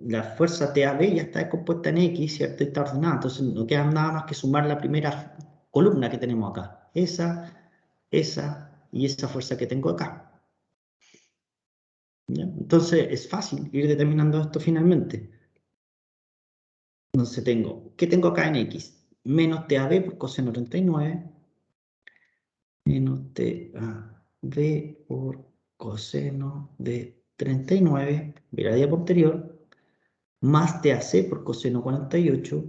la fuerza TAB ya está descompuesta en X, ¿cierto? Y está ordenada. Entonces no queda nada más que sumar la primera columna que tenemos acá. Esa y esa fuerza que tengo acá. ¿Ya? Entonces es fácil ir determinando esto finalmente. Entonces ¿qué tengo acá en X? Menos TAB por coseno 39, menos TAB por coseno de 39, ve la diapositiva anterior, más TAC por coseno 48,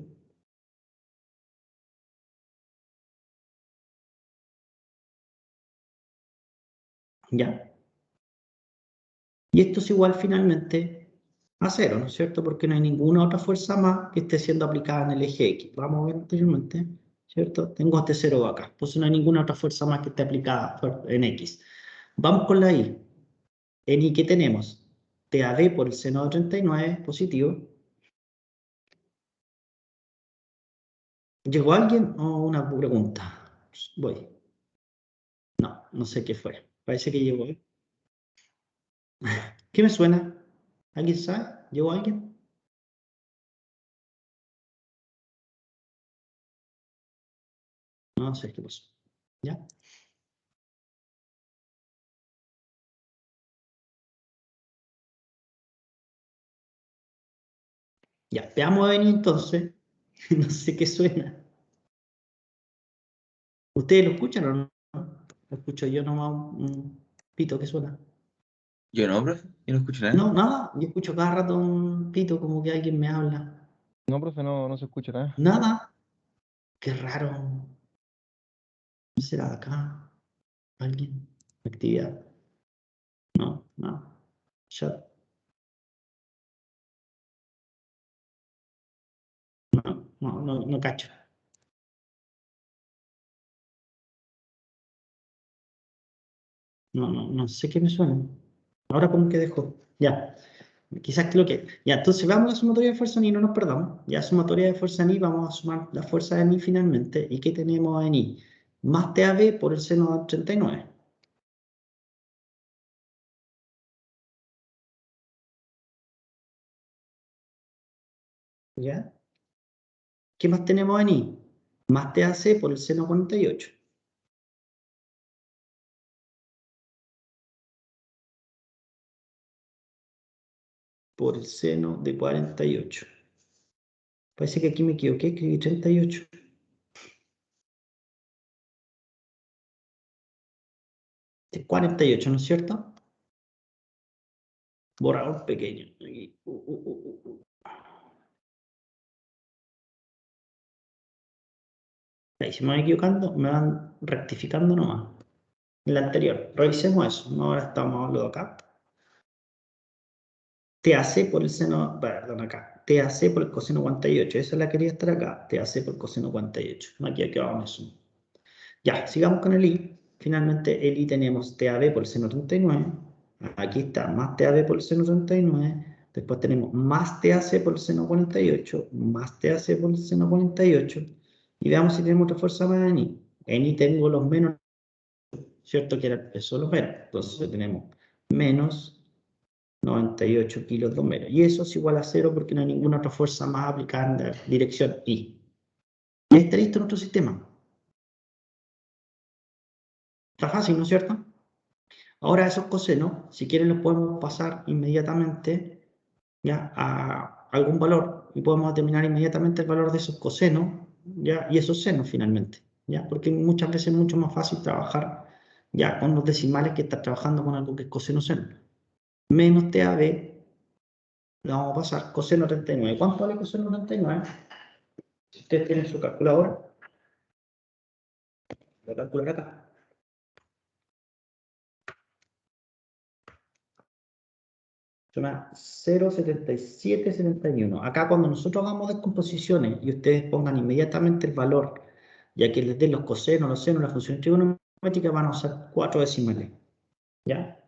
¿ya? Y esto es igual finalmente a 0, ¿no es cierto? Porque no hay ninguna otra fuerza más que esté siendo aplicada en el eje X. Vamos a ver anteriormente, ¿cierto? Tengo este 0 acá. Entonces no hay ninguna otra fuerza más que esté aplicada en X. Vamos con la Y. En Y, ¿qué tenemos? TAD por el seno de 39, positivo. ¿Llegó alguien o una pregunta? Voy. No, no sé qué fue. Parece que llegó. ¿Qué me suena? ¿Alguien sabe? ¿Llegó alguien? No sé qué pasó. ¿Ya? Ya, veamos a venir entonces. No sé qué suena. ¿Ustedes lo escuchan o no? Lo escucho yo nomás un pito que suena. Yo no, profe, yo no escucho nada. No, nada. Yo escucho cada rato un pito como que alguien me habla. No, profe, no se escucha nada. Nada. Qué raro. ¿No será de acá? ¿Alguien? ¿Actividad? No, no. Chat. No cacho. No sé qué me suena. Ahora como que dejo. Ya. Quizás que lo que. Ya, entonces vamos a la sumatoria de fuerza en I, no nos perdamos. Ya, sumatoria de fuerza en I, vamos a sumar la fuerza en I finalmente. ¿Y qué tenemos en I? Más TAB por el seno de 39. ¿Ya? ¿Qué más tenemos en I? Más TAC por el seno 48. Por el seno de 48. Parece que aquí me equivoqué, escribí 38. Es 48, ¿no es cierto? Borrador pequeño. Aquí. Ahí, si me voy equivocando, me van rectificando nomás. En la anterior. Revisemos eso. No, ahora estamos hablando acá. TAC por el seno, perdón, acá. TAC por el coseno 48. Esa la quería estar acá. TAC por el coseno 48. Aquí acabamos eso. Ya, sigamos con el I. Finalmente, el I tenemos TAB por el seno 39. Aquí está, más TAB por el seno 39. Después tenemos más TAC por el seno 48, más TAC por el seno 48. Y veamos si tenemos otra fuerza más en I. En I tengo los menos, ¿cierto? Que era eso los menos. Entonces tenemos menos 98 kilos de menos. Y eso es igual a 0 porque no hay ninguna otra fuerza más aplicada en la dirección I. Y ahí está listo nuestro sistema. Está fácil, ¿no es cierto? Ahora esos cosenos, si quieren, los podemos pasar inmediatamente ya a algún valor y podemos determinar inmediatamente el valor de esos cosenos ya, y esos senos finalmente. ¿Ya? Porque muchas veces es mucho más fácil trabajar ya con los decimales que estar trabajando con algo que es coseno seno. Menos TAB, le vamos a pasar coseno 39. ¿Cuánto vale coseno 39? Si ustedes tienen su calculadora, lo calculan acá. Se llama 0,7771. Acá cuando nosotros hagamos descomposiciones y ustedes pongan inmediatamente el valor, ya que les den los cosenos, los senos, las funciones trigonométricas, van a usar 4 decimales. ¿Ya?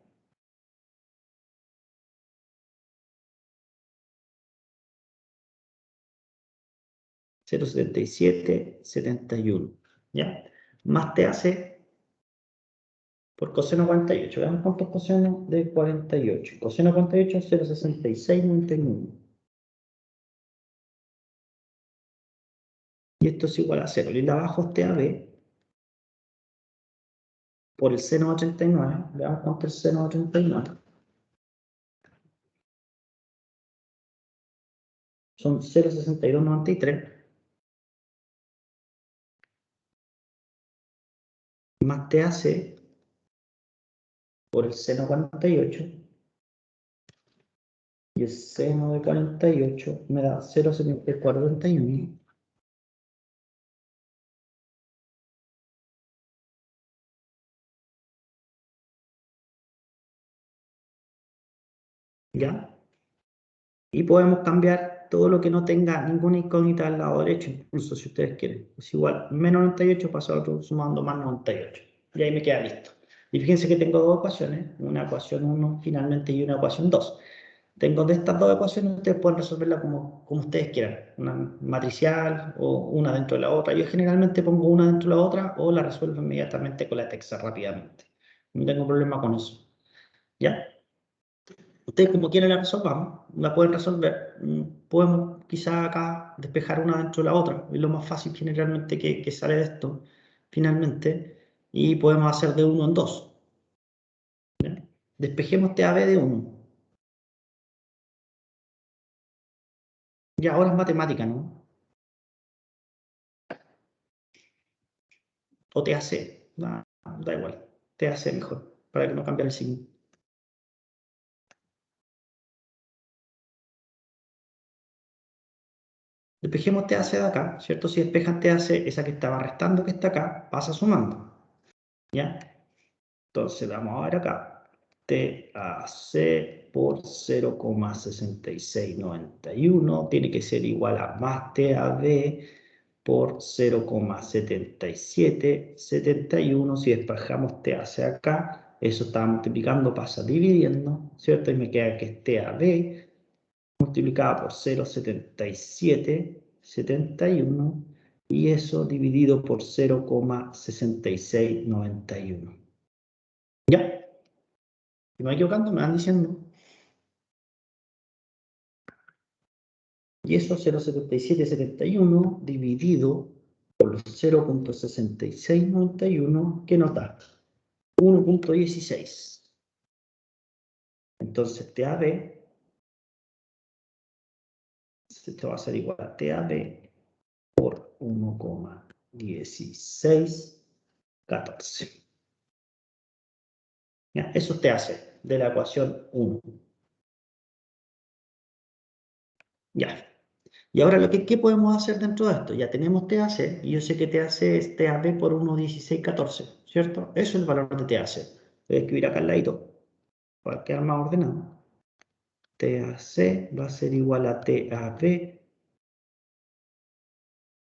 (0,7771). ¿Ya? Más te hace por coseno 48. Veamos cuántos cosenos de 48. Coseno 48 es 0,6691. Y esto es igual a 0. Y la abajo es TAB por el seno de 39. Veamos cuánto es el seno de 39. Son 0,6293. Más TAC por el seno 48. Y el seno de 48 me da 0,741. ¿Ya? Y podemos cambiar todo lo que no tenga ninguna incógnita al lado derecho, incluso si ustedes quieren. Es igual, menos 98 pasa a otro sumando más 98. Y ahí me queda listo. Y fíjense que tengo dos ecuaciones, una ecuación 1 finalmente y una ecuación 2. Tengo de estas dos ecuaciones, ustedes pueden resolverla como ustedes quieran, una matricial o una dentro de la otra. Yo generalmente pongo una dentro de la otra o la resuelvo inmediatamente con la texa rápidamente. No tengo problema con eso. ¿Ya? Ustedes como quieran la resolvamos, la pueden resolver. Podemos quizá acá despejar una dentro de la otra. Es lo más fácil generalmente que sale de esto, finalmente. Y podemos hacer de 1 en 2. ¿Ya? Despejemos TAB de 1. Y ahora es matemática, ¿no? O TAC. Da igual. TAC mejor, para que no cambie el signo. Despejemos TAC de acá, ¿cierto? Si despejan TAC, esa que estaba restando que está acá, pasa sumando. ¿Ya? Entonces vamos a ver acá. TAC por 0,6691 tiene que ser igual a más TAB por 0,7771. Si despejamos TAC acá, eso está multiplicando, pasa dividiendo, ¿cierto? Y me queda que es TAB multiplicada por 0,7771 y eso dividido por 0,6691. ¿Ya? Si me voy equivocando, me van diciendo. Y eso 0,7771 dividido por los 0,6691, que nos da 1,16. Entonces TAB, esto va a ser igual a TAB por 1,1614. ¿Ya? Eso te hace de la ecuación 1. Ya. Y ahora, ¿qué podemos hacer dentro de esto? Ya tenemos TAC, y yo sé que TAC es TAB por 1,1614, ¿cierto? Eso es el valor de TAC. Voy a escribir acá al ladito para quedar más ordenado. TAC va a ser igual a TAB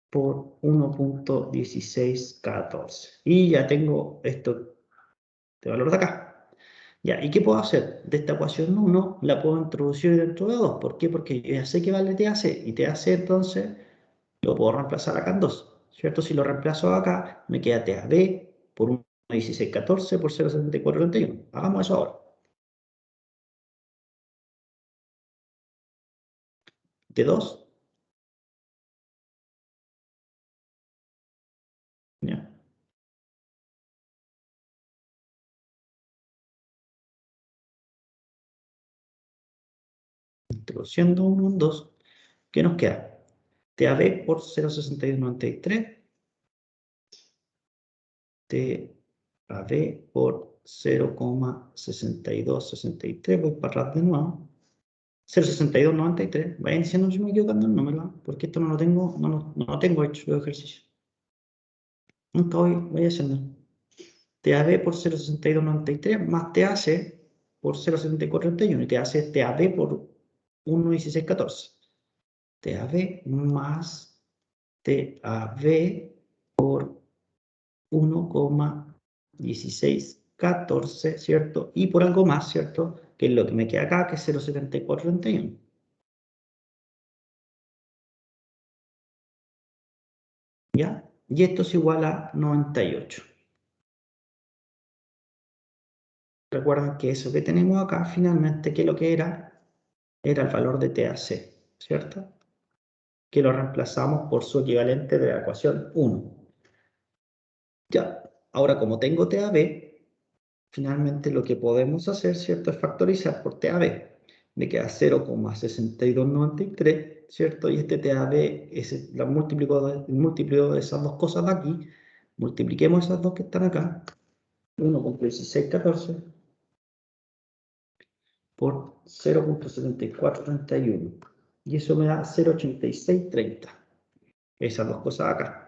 por 1.1614. Y ya tengo esto de valor de acá. Ya, ¿y qué puedo hacer? De esta ecuación 1 la puedo introducir dentro de 2. ¿Por qué? Porque yo ya sé que vale TAC. Y TAC entonces lo puedo reemplazar acá en 2. ¿Cierto? Si lo reemplazo acá, me queda TAB por 1.1614 por 0.7431. Hagamos eso ahora. De 2. Ya. Introduciendo 1 en 2. ¿Qué nos queda? TAB por 0.6293. TAB por 0.6263. Voy para atrás de nuevo. 0.6293. Vayan diciendo si me equivocando el número, porque esto no lo tengo, no lo tengo hecho el ejercicio. Nunca voy haciendo. TAB por 0.6293 más TAC por 0.7431 y TAC TAB por 1.1614. TAB más TAB por 1.1614, ¿cierto? Y por algo más, ¿cierto? Que es lo que me queda acá, que es 0.7431. ¿Ya? Y esto es igual a 98. Recuerden que eso que tenemos acá, finalmente, ¿qué es lo que era? Era el valor de TAC, ¿cierto? Que lo reemplazamos por su equivalente de la ecuación 1. Ya, ahora como tengo TAB, finalmente lo que podemos hacer, ¿cierto? Es factorizar por TAB. Me queda 0.6293, ¿cierto? Y este TAB es el múltiplo de esas dos cosas de aquí. Multipliquemos esas dos que están acá. 1.1614 por 0.7431. Y eso me da 0.8630. Esas dos cosas acá.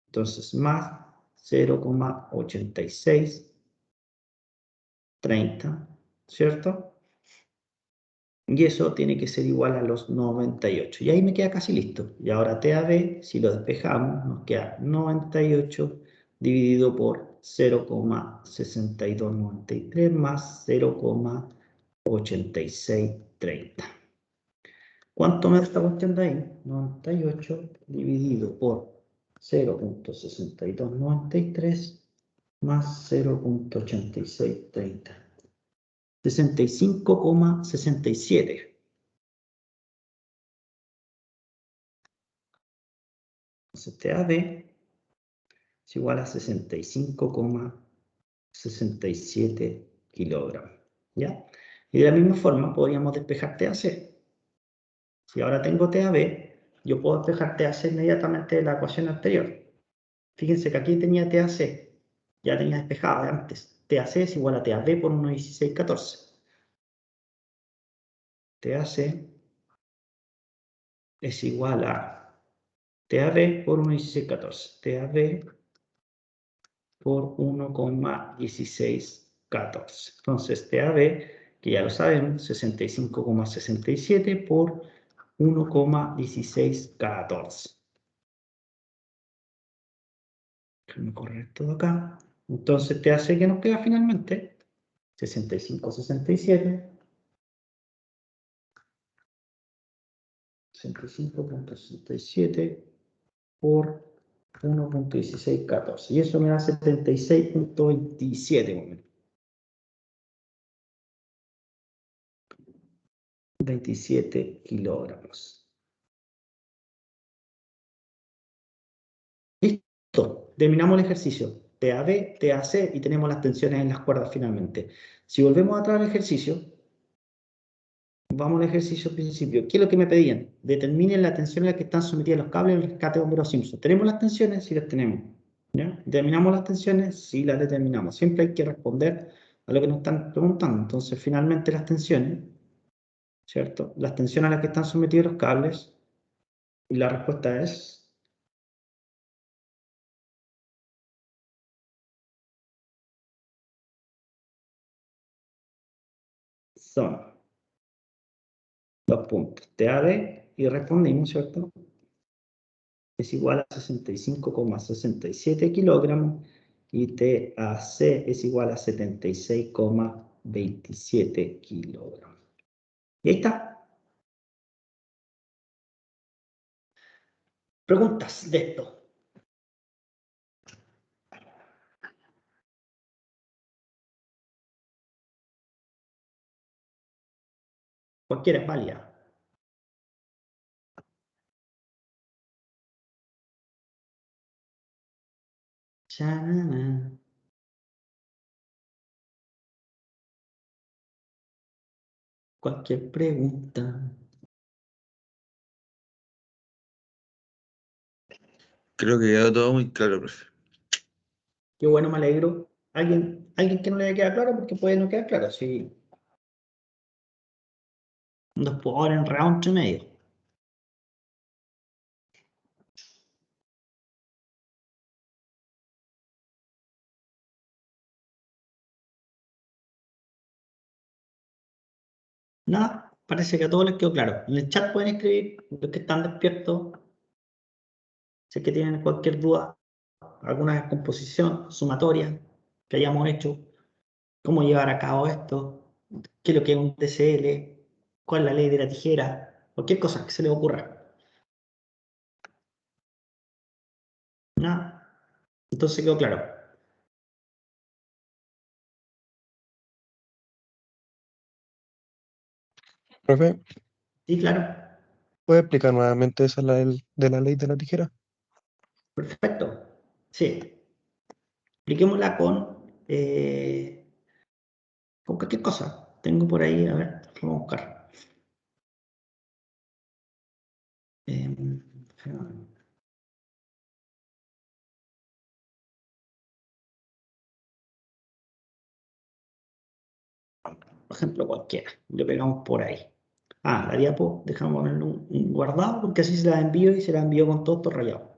Entonces, más 0.8630, ¿cierto? Y eso tiene que ser igual a los 98. Y ahí me queda casi listo. Y ahora TAB, si lo despejamos, nos queda 98 dividido por 0.6293 más 0.8630. ¿Cuánto me da esta cuestión de ahí? 98 dividido por 0.6293 más 0.8630. 65,67. Entonces TAB es igual a 65,67 kilogramos. ¿Ya? Y de la misma forma podríamos despejar TAC. Si ahora tengo TAB, yo puedo despejar TAC inmediatamente de la ecuación anterior. Fíjense que aquí tenía TAC, ya tenía despejado de antes. TAC es igual a TAB por 1.1614. TAC es igual a TAB por 1.1614. TAB por 1,1614. Entonces TAB, que ya lo sabemos, 65,67 por 1,1614. Déjame correr todo acá. Entonces TAC que nos queda finalmente 65,67. 65,67 por 1.1614. Y eso me da 76.27. 27 kilogramos. Listo. Terminamos el ejercicio. TAB, TAC y tenemos las tensiones en las cuerdas finalmente. Si volvemos atrás al ejercicio, vamos al ejercicio al principio. ¿Qué es lo que me pedían? Determinen la tensión a la que están sometidas los cables en el rescate de bomberos Simpson. ¿Tenemos las tensiones? Sí las tenemos. ¿Ya? ¿Determinamos las tensiones? Sí las determinamos. Siempre hay que responder a lo que nos están preguntando. Entonces, finalmente las tensiones, ¿cierto? Las tensiones a las que están sometidos los cables, y la respuesta es son los puntos TAD y respondimos, ¿cierto? Es igual a 65,67 kilogramos y TAC es igual a 76,27 kilogramos. Y ahí está. Preguntas de esto. Cualquiera es válida. Chanana. Cualquier pregunta. Creo que quedó todo muy claro, profe. Qué bueno, me alegro. ¿Alguien que no le haya quedado claro? Porque puede no quedar claro. Si nos puedo ahora en round y medio. Nada, parece que a todos les quedó claro. En el chat pueden escribir los que están despiertos. Si es que tienen cualquier duda, alguna descomposición, sumatoria que hayamos hecho, cómo llevar a cabo esto, qué es lo que es un TCL, cuál es la ley de la tijera, cualquier cosa que se les ocurra. Nada, entonces quedó claro. Profe, Sí, claro, ¿puede explicar nuevamente esa de la ley de la tijera? perfecto. Sí, expliquémosla con cualquier cosa. Tengo por ahí, a ver, vamos a buscar. Em, por ejemplo, cualquiera. Le pegamos por ahí. Ah, la diapo, dejamos ponerle un guardado porque así se la envío y se la envío con todo esto rayado.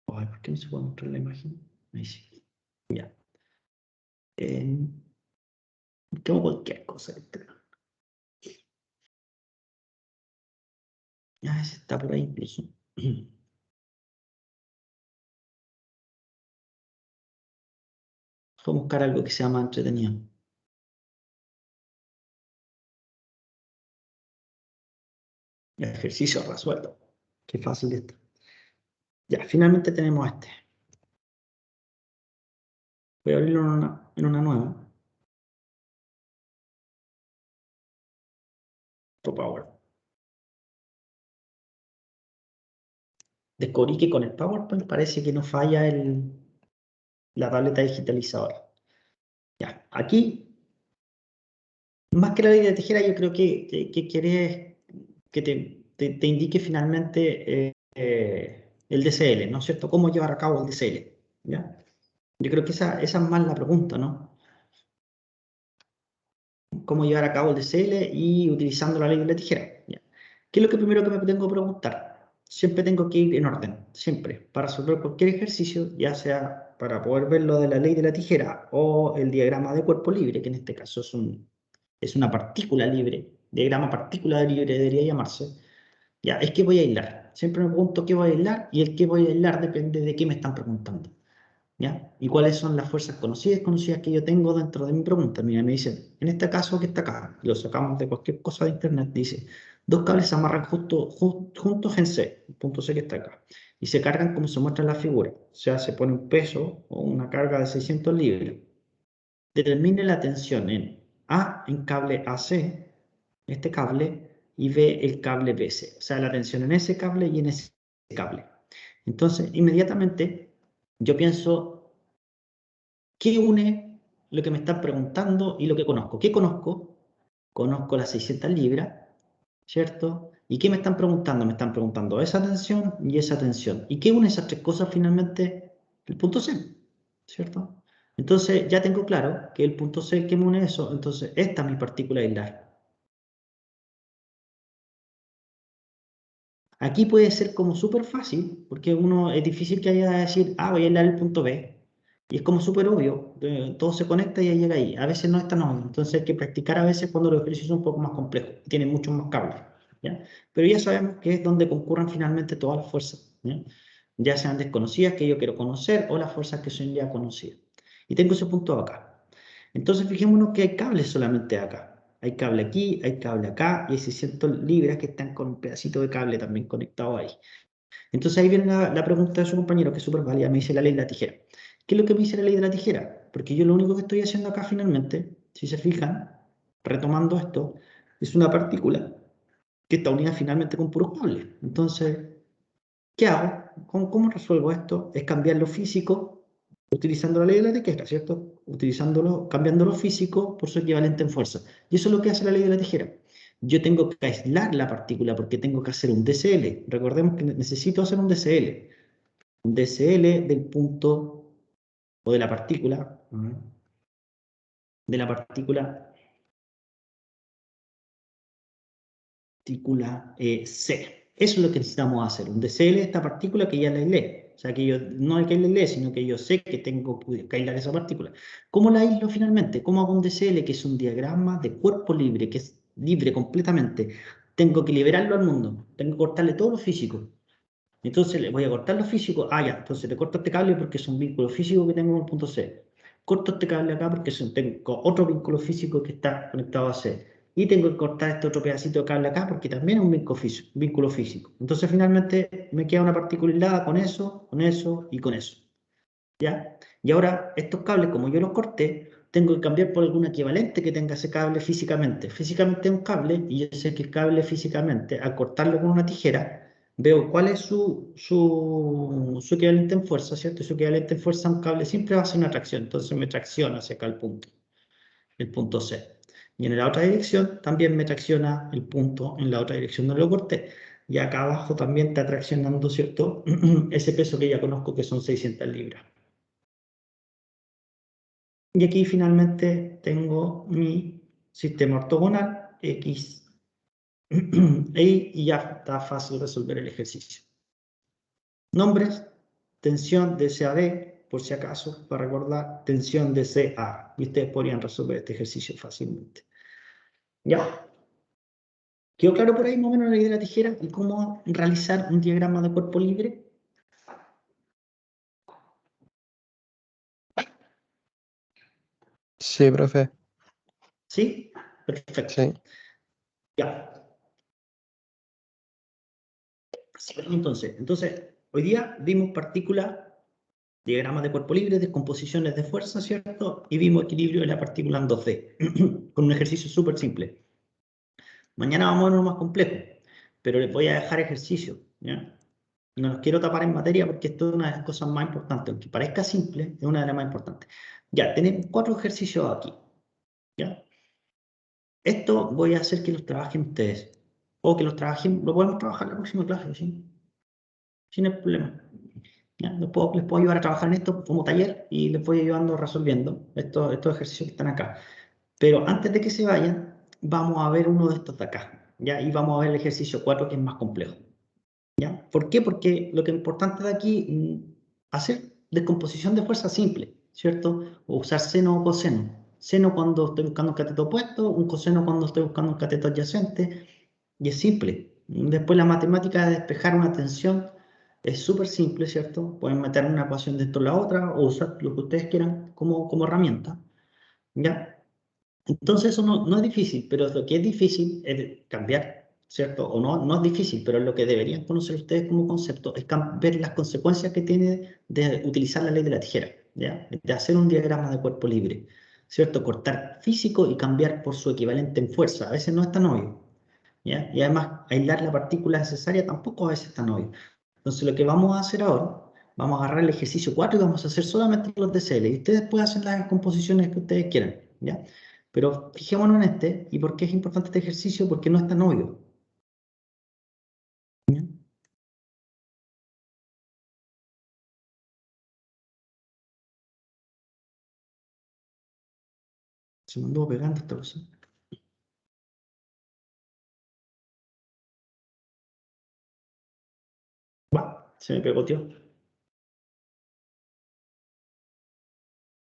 Ay, ¿por qué no se puede mostrar la imagen? Ahí sí. Ya. Busquemos cualquier cosa. Ya, ese está por ahí incluso. Vamos a buscar algo que sea más entretenido. Ejercicio resuelto. Qué fácil esto. Ya, finalmente tenemos este. Voy a abrirlo en una nueva. Power. Descubrí que con el PowerPoint parece que no falla la tableta digitalizadora. Ya, aquí, más que la ley de tijera, yo creo que quieres que te indique finalmente el DCL, ¿no es cierto? ¿Cómo llevar a cabo el DCL? ¿Ya? Yo creo que esa es más la pregunta, ¿no? ¿Cómo llevar a cabo el DCL y utilizando la ley de la tijera? ¿Ya? ¿Qué es lo que primero que me tengo que preguntar? Siempre tengo que ir en orden, siempre, para resolver cualquier ejercicio, ya sea para poder ver lo de la ley de la tijera o el diagrama de cuerpo libre, que en este caso es una partícula libre, diagrama partícula libre debería llamarse. Ya, es que voy a aislar. Siempre me pregunto qué voy a aislar y el qué voy a aislar depende de qué me están preguntando. ¿Ya? ¿Y cuáles son las fuerzas conocidas y desconocidas que yo tengo dentro de mi pregunta? Mira, me dicen, en este caso que está acá, lo sacamos de cualquier cosa de internet, dice, dos cables se amarran juntos en C, el punto C que está acá, y se cargan como se muestra en la figura, o sea, se pone un peso o una carga de 600 libras. Determine la tensión en A en cable AC, este cable, y B el cable BC, o sea, la tensión en ese cable y en ese cable. Entonces, inmediatamente, yo pienso, ¿qué une lo que me están preguntando y lo que conozco? ¿Qué conozco? Conozco las 600 libras, ¿cierto? ¿Y qué me están preguntando? Me están preguntando esa tensión y esa tensión. ¿Y qué une esas tres cosas finalmente? El punto C, ¿cierto? Entonces ya tengo claro que el punto C que me une eso, entonces esta es mi partícula aislar. Aquí puede ser como súper fácil, porque uno es difícil que haya a decir, ah, voy a aislar el punto B. Y es como súper obvio, todo se conecta y llega ahí. A veces no es tan obvio, entonces hay que practicar a veces cuando los ejercicios son un poco más complejos, tienen muchos más cables, ¿ya? Pero ya sabemos que es donde concurren finalmente todas las fuerzas, ¿ya? Ya sean desconocidas que yo quiero conocer o las fuerzas que son ya conocidas. Y tengo ese punto acá. Entonces fijémonos que hay cables solamente acá. Hay cable aquí, hay cable acá y hay 600 libras que están con un pedacito de cable también conectado ahí. Entonces ahí viene la pregunta de su compañero, que es súper válida, me dice la ley de la tijera. ¿Qué es lo que me dice la ley de la tijera? Porque yo lo único que estoy haciendo acá finalmente, si se fijan, retomando esto, es una partícula que está unida finalmente con puros cables. Entonces, ¿qué hago? ¿Cómo resuelvo esto? Es cambiar lo físico utilizando la ley de la tijera, ¿cierto? Cambiando lo físico por su equivalente en fuerza. Y eso es lo que hace la ley de la tijera. Yo tengo que aislar la partícula porque tengo que hacer un DCL. Recordemos que necesito hacer un DCL. Un DCL del punto o de la partícula, C. Eso es lo que necesitamos hacer, un DCL de esta partícula que ya la aislé. O sea, que yo no hay que aislarle, sino que yo sé que tengo que aislar esa partícula. ¿Cómo la aíslo finalmente? ¿Cómo hago un DCL que es un diagrama de cuerpo libre, que es libre completamente? Tengo que liberarlo al mundo, tengo que cortarle todo lo físico. Entonces le voy a cortar lo físico. Ah, ya, entonces le corto este cable porque es un vínculo físico que tengo en el punto C. Corto este cable acá porque tengo otro vínculo físico que está conectado a C. Y tengo que cortar este otro pedacito de cable acá porque también es un vínculo físico. Entonces finalmente me queda una partícula aislada con eso y con eso. ¿Ya? Y ahora estos cables, como yo los corté, tengo que cambiar por algún equivalente que tenga ese cable físicamente. Físicamente es un cable, y yo sé que el cable físicamente, al cortarlo con una tijera, veo cuál es su equivalente en fuerza, ¿cierto? Su equivalente en fuerza a un cable siempre va a ser una tracción, entonces me tracciona hacia acá el punto C. Y en la otra dirección también me tracciona el punto en la otra dirección donde lo corté. Y acá abajo también está traccionando, ¿cierto? Ese peso que ya conozco que son 600 libras. Y aquí finalmente tengo mi sistema ortogonal X y ya está fácil resolver el ejercicio. Nombres, tensión de CAD, por si acaso, para recordar, tensión de CA. Y ustedes podrían resolver este ejercicio fácilmente. ¿Ya? ¿Quedó claro por ahí más o menos la idea de la tijera y cómo realizar un diagrama de cuerpo libre? Sí, profe. ¿Sí? Perfecto. Sí. Ya. Entonces, hoy día vimos partículas, diagramas de cuerpo libre, descomposiciones de fuerza, ¿cierto? Y vimos equilibrio de la partícula en 2D, con un ejercicio súper simple. Mañana vamos a ver uno más complejo, pero les voy a dejar ejercicio, ¿ya? No los quiero tapar en materia porque esto es una de las cosas más importantes. Aunque parezca simple, es una de las más importantes. Ya, tenemos 4 ejercicios aquí, ¿ya? Esto voy a hacer que los trabajen ustedes. O que los trabajen, lo podemos trabajar en la próxima clase, ¿sí? Sin el problema. ¿Ya? Les puedo ayudar a trabajar en esto como taller y les voy ayudando resolviendo estos ejercicios que están acá. Pero antes de que se vayan, vamos a ver uno de estos de acá, ¿ya? Y vamos a ver el ejercicio 4 que es más complejo, ¿ya? ¿Por qué? Porque lo que es importante de aquí, hacer descomposición de fuerza simple, ¿cierto? O usar seno o coseno. Seno cuando estoy buscando un cateto opuesto, un coseno cuando estoy buscando un cateto adyacente, y es simple. Después la matemática de despejar una tensión es súper simple, ¿cierto? Pueden meter una ecuación de esto a la otra o usar lo que ustedes quieran como herramienta, ¿ya? Entonces eso no es difícil, pero lo que es difícil es cambiar, ¿cierto? O no es difícil, pero lo que deberían conocer ustedes como concepto es ver las consecuencias que tiene de utilizar la ley de la tijera, ¿ya? De hacer un diagrama de cuerpo libre, ¿cierto? Cortar físico y cambiar por su equivalente en fuerza. A veces no es tan obvio, ¿ya? Y además aislar la partícula necesaria tampoco a veces es tan obvio. Entonces lo que vamos a hacer ahora, vamos a agarrar el ejercicio 4 y vamos a hacer solamente los DCL. Y ustedes pueden hacer las composiciones que ustedes quieran, ¿ya? Pero fijémonos en este, ¿y por qué es importante este ejercicio? Porque no es tan obvio. ¿Ya? Se me anduvo pegando esta cosa. Va, se me pegó, tío.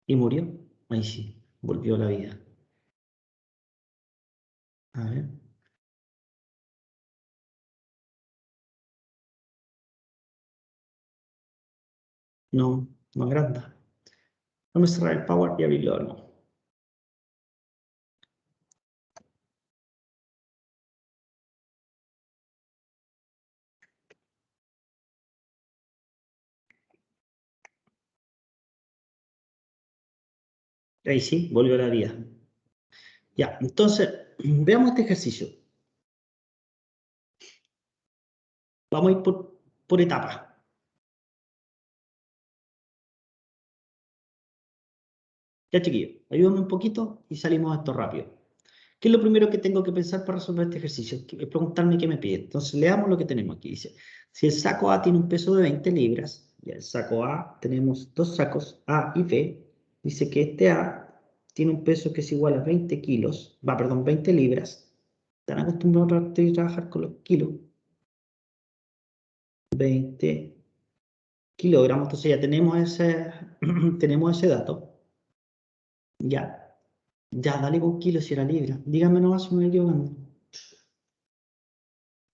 Y murió. Ahí sí, volvió a la vida. A ver. No, no agranda. Vamos a cerrar el power y abrirlo de nuevo. Ahí sí, volvió a la vida. Ya, entonces, veamos este ejercicio. Vamos a ir por etapas. Ya, chiquillos, ayúdame un poquito y salimos de esto rápido. ¿Qué es lo primero que tengo que pensar para resolver este ejercicio? Es preguntarme qué me pide. Entonces, leamos lo que tenemos aquí. Dice, si el saco A tiene un peso de 20 libras, ya el saco A, tenemos dos sacos, A y B, dice que este A tiene un peso que es igual a 20 kilos, 20 libras. ¿Están acostumbrados a trabajar con los kilos? 20 kilogramos, entonces ya tenemos tenemos ese dato. Ya. Ya, dale con kilos si era libra. Dígame nomás si me estoy equivocando.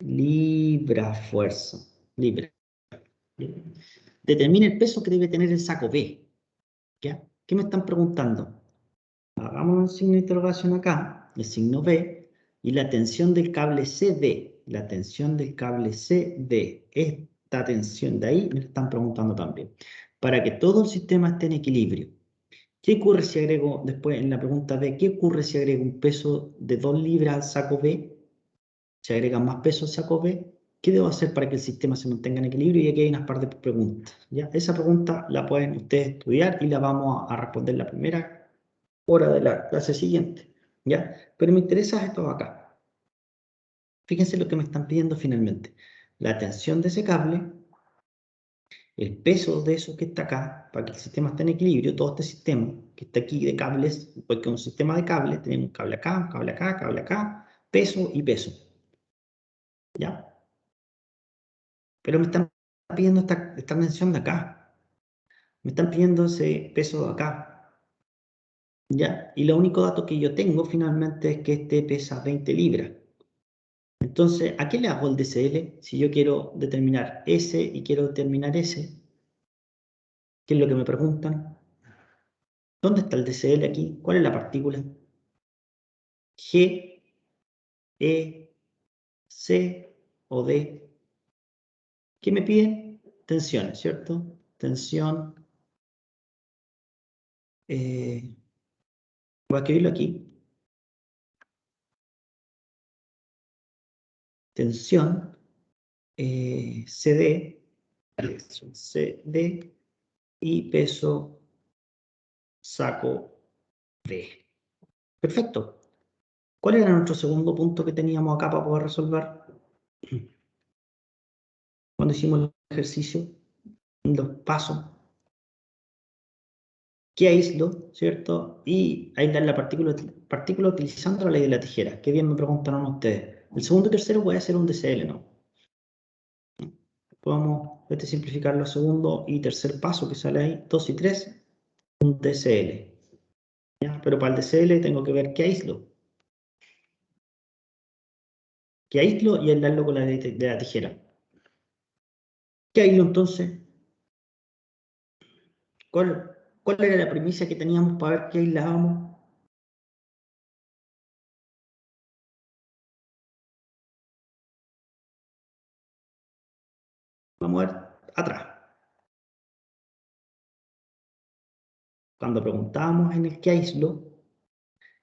Libra fuerza. Libra. Determina el peso que debe tener el saco B. ¿Ya? ¿Qué me están preguntando? Hagamos un signo de interrogación acá, el signo B, y la tensión del cable CD. La tensión del cable CD. Esta tensión de ahí me la están preguntando también. Para que todo el sistema esté en equilibrio. ¿Qué ocurre si agrego, después en la pregunta B, qué ocurre si agrego un peso de 2 libras al saco B? Se agrega más peso al saco B. ¿Qué debo hacer para que el sistema se mantenga en equilibrio? Y aquí hay unas par de preguntas. ¿Ya? Esa pregunta la pueden ustedes estudiar y la vamos a responder la primera hora de la clase siguiente. ¿Ya? Pero me interesa esto acá. Fíjense lo que me están pidiendo finalmente. La tensión de ese cable, el peso de eso que está acá, para que el sistema esté en equilibrio, todo este sistema que está aquí de cables, porque es un sistema de cables, tenemos un cable acá, cable acá, cable acá, peso y peso. ¿Ya? Pero me están pidiendo esta tensión de acá. Me están pidiendo ese peso de acá. ¿Ya? Y lo único dato que yo tengo finalmente es que este pesa 20 libras. Entonces, ¿a qué le hago el DCL? Si yo quiero determinar S y quiero determinar S, ¿qué es lo que me preguntan? ¿Dónde está el DCL aquí? ¿Cuál es la partícula? G, E, C o D. ¿Qué me piden? Tensiones, ¿cierto? Tensión. Voy a escribirlo aquí. Tensión. CD y peso saco D. Perfecto. ¿Cuál era nuestro segundo punto que teníamos acá para poder resolver? Cuando hicimos el ejercicio, los pasos. ¿Qué aíslo? ¿Cierto? Y aislar la partícula utilizando la ley de la tijera. Qué bien me preguntaron ustedes. El segundo y tercero voy a hacer un DCL, ¿no? Podemos simplificar los segundo y tercer paso que sale ahí, 2 y 3, un DCL. ¿Ya? Pero para el DCL tengo que ver qué aíslo. ¿Qué aíslo? Y aislarlo con la ley de la tijera. ¿Qué aíslo entonces? ¿Cuál era la premisa que teníamos para ver qué aislábamos? Vamos a ver atrás. Cuando preguntábamos en el qué aíslo,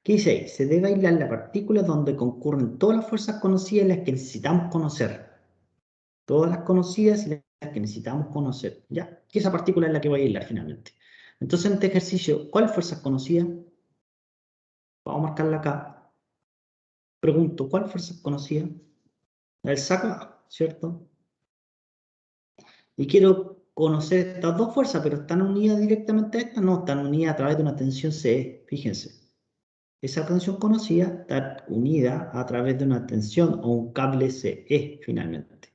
¿qué dice ahí? Se debe aislar la partícula donde concurren todas las fuerzas conocidas y las que necesitamos conocer. Todas las conocidas y las que necesitamos conocer. ¿Ya? Que esa partícula es la que voy a aislar finalmente. Entonces, en este ejercicio, ¿cuáles fuerzas conocidas? Vamos a marcarla acá. Pregunto, ¿cuál fuerza conocida? El saco A, ¿cierto? Y quiero conocer estas dos fuerzas, pero ¿están unidas directamente a estas? No, están unidas a través de una tensión CE, fíjense. Esa tensión conocida está unida a través de una tensión o un cable CE, finalmente.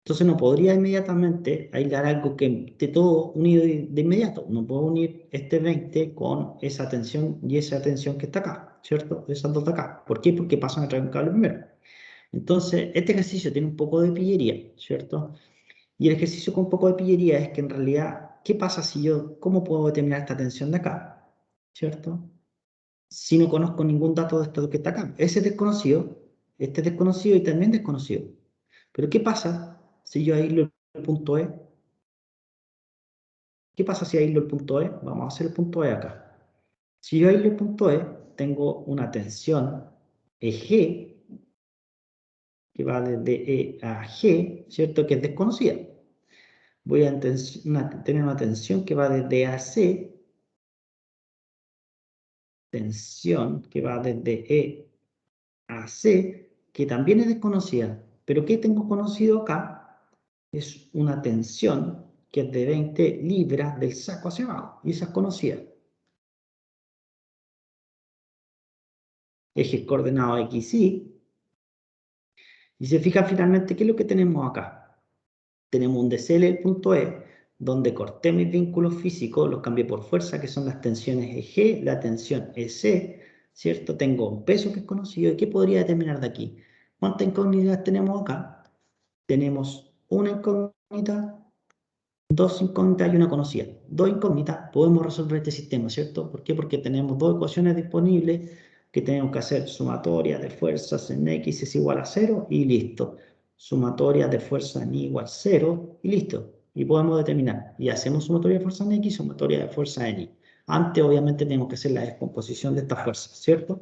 Entonces no podría inmediatamente aislar algo que esté todo unido de inmediato. No puedo unir este 20 con esa tensión y esa tensión que está acá, ¿cierto? Esas dos de acá. ¿Por qué? Porque pasan a través de un cable primero. Entonces, este ejercicio tiene un poco de pillería, ¿cierto? Y el ejercicio con un poco de pillería es que en realidad, ¿qué pasa si yo, cómo puedo determinar esta tensión de acá? ¿Cierto? Si no conozco ningún dato de esto que está acá. Ese es desconocido, este es desconocido y también desconocido. Pero ¿qué pasa si yo aíslo el punto E? ¿Qué pasa si aíslo el punto E? Vamos a hacer el punto E acá. Si yo aíslo el punto E, tengo una tensión EG que va desde E a G, ¿cierto? Que es desconocida. Voy a tener una tensión que va desde A a C, tensión que va desde E a C, que también es desconocida. Pero ¿qué tengo conocido acá? Es una tensión que es de 20 libras del saco hacia abajo, y esa es conocida. Ejes coordenados X, Y. Y se fijan finalmente, ¿qué es lo que tenemos acá? Tenemos un DCL del punto E, donde corté mis vínculos físicos, los cambié por fuerza, que son las tensiones EG, la tensión EC, ¿cierto? Tengo un peso que es conocido. ¿Y qué podría determinar de aquí? ¿Cuántas incógnitas tenemos acá? Tenemos una incógnita, dos incógnitas y una conocida. Dos incógnitas, podemos resolver este sistema, ¿cierto? ¿Por qué? Porque tenemos dos ecuaciones disponibles que tenemos que hacer sumatoria de fuerzas en X es igual a 0 y listo. Sumatoria de fuerza en Y igual a 0 y listo. Y podemos determinar. Y hacemos sumatoria de fuerza en X, sumatoria de fuerza en Y. Antes, obviamente, tenemos que hacer la descomposición de estas fuerzas, ¿cierto?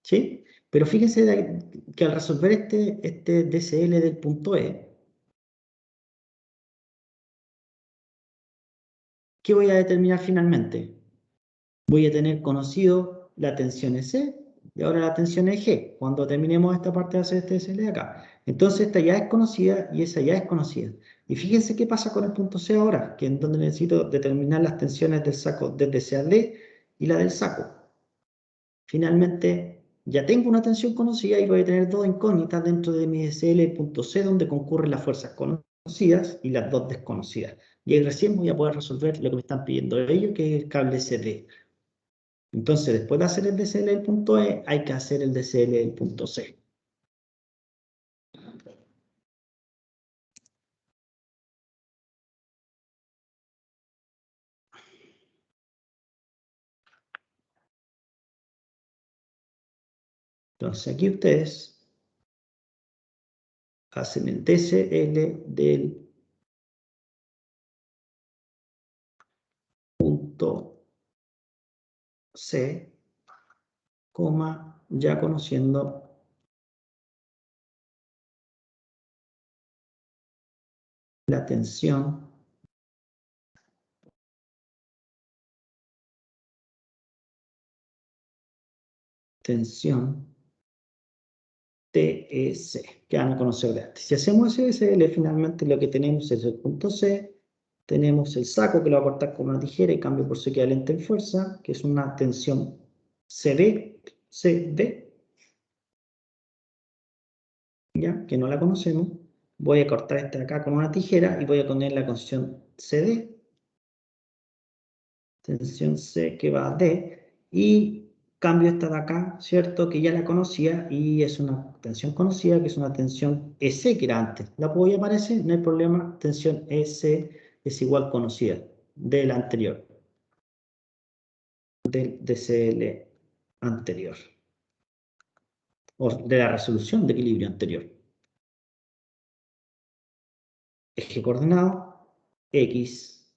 ¿Sí? Pero fíjense que al resolver este DCL del punto E, ¿qué voy a determinar finalmente? Voy a tener conocido la tensión EC y ahora la tensión EG, cuando terminemos esta parte de hacer este DCL de acá. Entonces esta ya es conocida y esa ya es conocida. Y fíjense qué pasa con el punto C ahora, que es donde necesito determinar las tensiones del saco desde C a D y la del saco. Finalmente, ya tengo una tensión conocida y voy a tener dos incógnitas dentro de mi DCL.C donde concurren las fuerzas conocidas y las dos desconocidas. Y ahí recién voy a poder resolver lo que me están pidiendo ellos, que es el cable CD. Entonces, después de hacer el DCL del punto E, hay que hacer el DCL del punto C. Entonces, aquí ustedes hacen el DCL del punto C, coma, ya conociendo la tensión TEC, que van a conocer de antes. Si hacemos ese DCL, finalmente lo que tenemos es el punto C, tenemos el saco que lo va a cortar con una tijera y cambio por su equivalente en fuerza, que es una tensión CD, ya, que no la conocemos. Voy a cortar esta de acá con una tijera y voy a poner la tensión CD, tensión C que va a D, y cambio esta de acá, ¿cierto? Que ya la conocía y es una tensión conocida, que es una tensión EC que era antes. ¿La puedo llamar EC? No hay problema, tensión EC es igual conocida de la anterior, del DCL anterior, o de la resolución de equilibrio anterior. Eje coordenado, X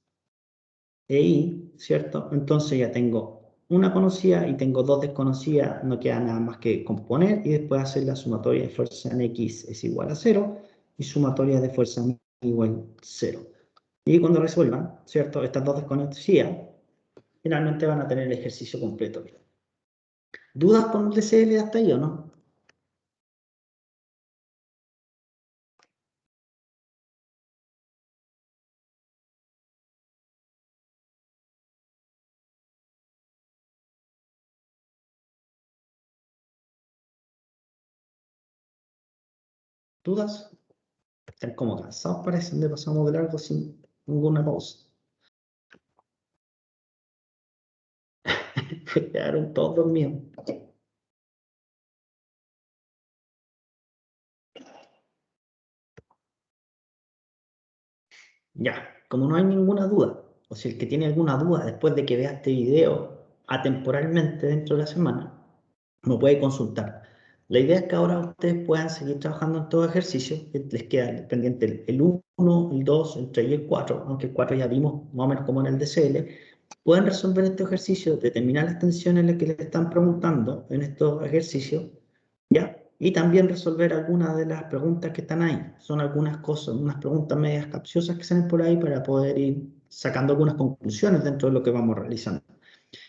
e Y, ¿cierto? Entonces ya tengo una conocida y tengo dos desconocidas, no queda nada más que componer y después hacer la sumatoria de fuerza en X es igual a 0 y sumatoria de fuerza en Y igual a 0. Y cuando resuelvan, ¿cierto? Estas dos desconocidas, finalmente van a tener el ejercicio completo. ¿Dudas con el DCL hasta ahí o no? ¿Dudas? Están como cansados, parecen, de pasamos de largo sin ninguna pausa. Quedaron todos dormidos. Ya, como no hay ninguna duda, o si el que tiene alguna duda después de que vea este video atemporalmente dentro de la semana, me puede consultar. La idea es que ahora ustedes puedan seguir trabajando en todo ejercicio, les queda pendiente el 1, el 2, el 3 y el 4, aunque el 4 ya vimos más o menos como en el DCL, pueden resolver este ejercicio, determinar las tensiones que les están preguntando en estos ejercicios, ¿ya? Y también resolver algunas de las preguntas que están ahí. Son algunas cosas, unas preguntas medias capciosas que salen por ahí para poder ir sacando algunas conclusiones dentro de lo que vamos realizando.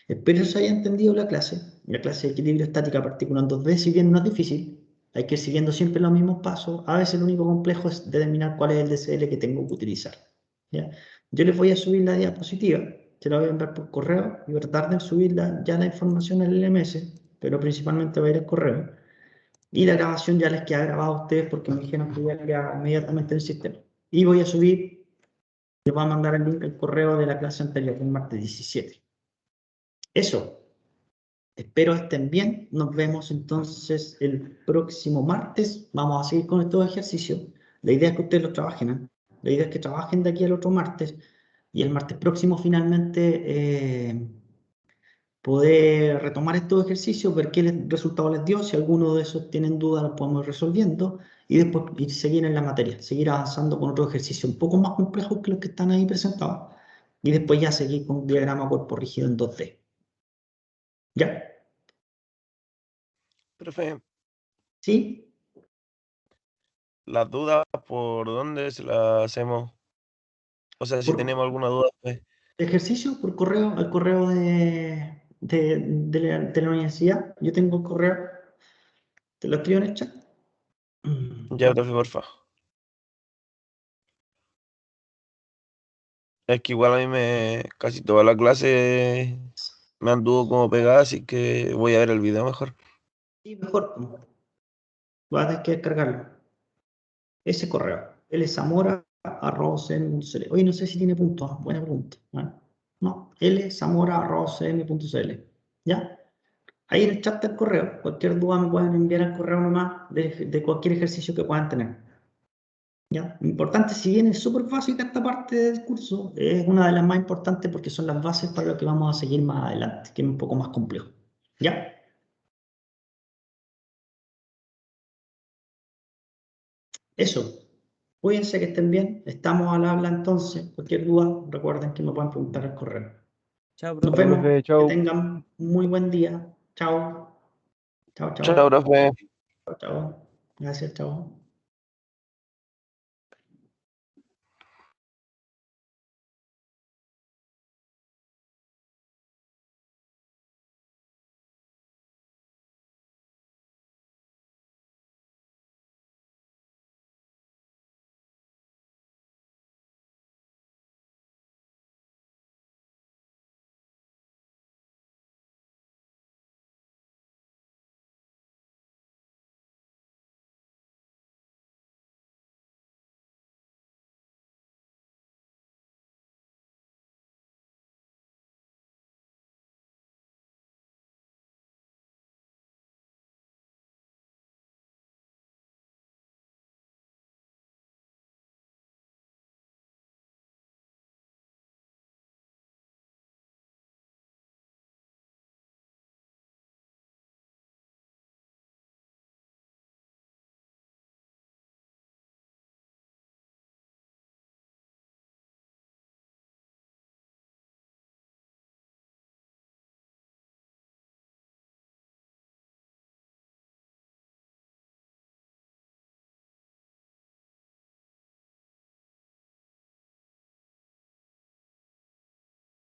Espero se haya entendido la clase de equilibrio estática partícula en 2D, si bien no es difícil, hay que ir siguiendo siempre los mismos pasos. A veces lo único complejo es determinar cuál es el DCL que tengo que utilizar, ¿ya? Yo les voy a subir la diapositiva, se la voy a enviar por correo y voy a tratar de subirla ya la información al LMS, pero principalmente va a ir al correo. Y la grabación ya les queda grabada a ustedes porque me dijeron que ya queda inmediatamente en el sistema. Y voy a subir, les voy a mandar el link al correo de la clase anterior, el martes 17. Eso. Espero estén bien. Nos vemos entonces el próximo martes. Vamos a seguir con estos ejercicios. La idea es que ustedes los trabajen, ¿eh? La idea es que trabajen de aquí al otro martes. Y el martes próximo finalmente poder retomar estos ejercicios, ver qué resultado les dio. Si alguno de esos tienen dudas, los podemos ir resolviendo. Y después seguir en la materia. Seguir avanzando con otros ejercicios un poco más complejos que los que están ahí presentados. Y después ya seguir con un diagrama cuerpo rígido en 2D. ¿Ya? Profe, ¿Sí? las dudas, ¿por dónde se las hacemos? O sea, si Por- tenemos alguna duda, pues, Ejercicio por correo, al correo de la universidad. Yo tengo el correo, te lo escribo en el chat. ya, profe, porfa. Es que igual a mí casi toda la clase me anduvo como pegada, así que voy a ver el video mejor. Sí, mejor. Vas a tener que descargarlo. Ese correo, lzamora@cm.cl. Oye, no sé si tiene puntos. Buena pregunta. No, lzamora@cm.cl. ¿Ya? Ahí en el chat del correo, cualquier duda me pueden enviar al correo nomás de cualquier ejercicio que puedan tener. ¿Ya? Importante, si bien es súper básica esta parte del curso, es una de las más importantes porque son las bases para lo que vamos a seguir más adelante, que es un poco más complejo. ¿Ya? Eso. Cuídense, que estén bien. Estamos al habla entonces. Cualquier duda, recuerden que me pueden preguntar al correo. Chao, Nos profe. vemos. Profe, Que chau. tengan muy buen día. Chao. Chao, Chao, chao. profe. Chao, chao. Gracias, chao.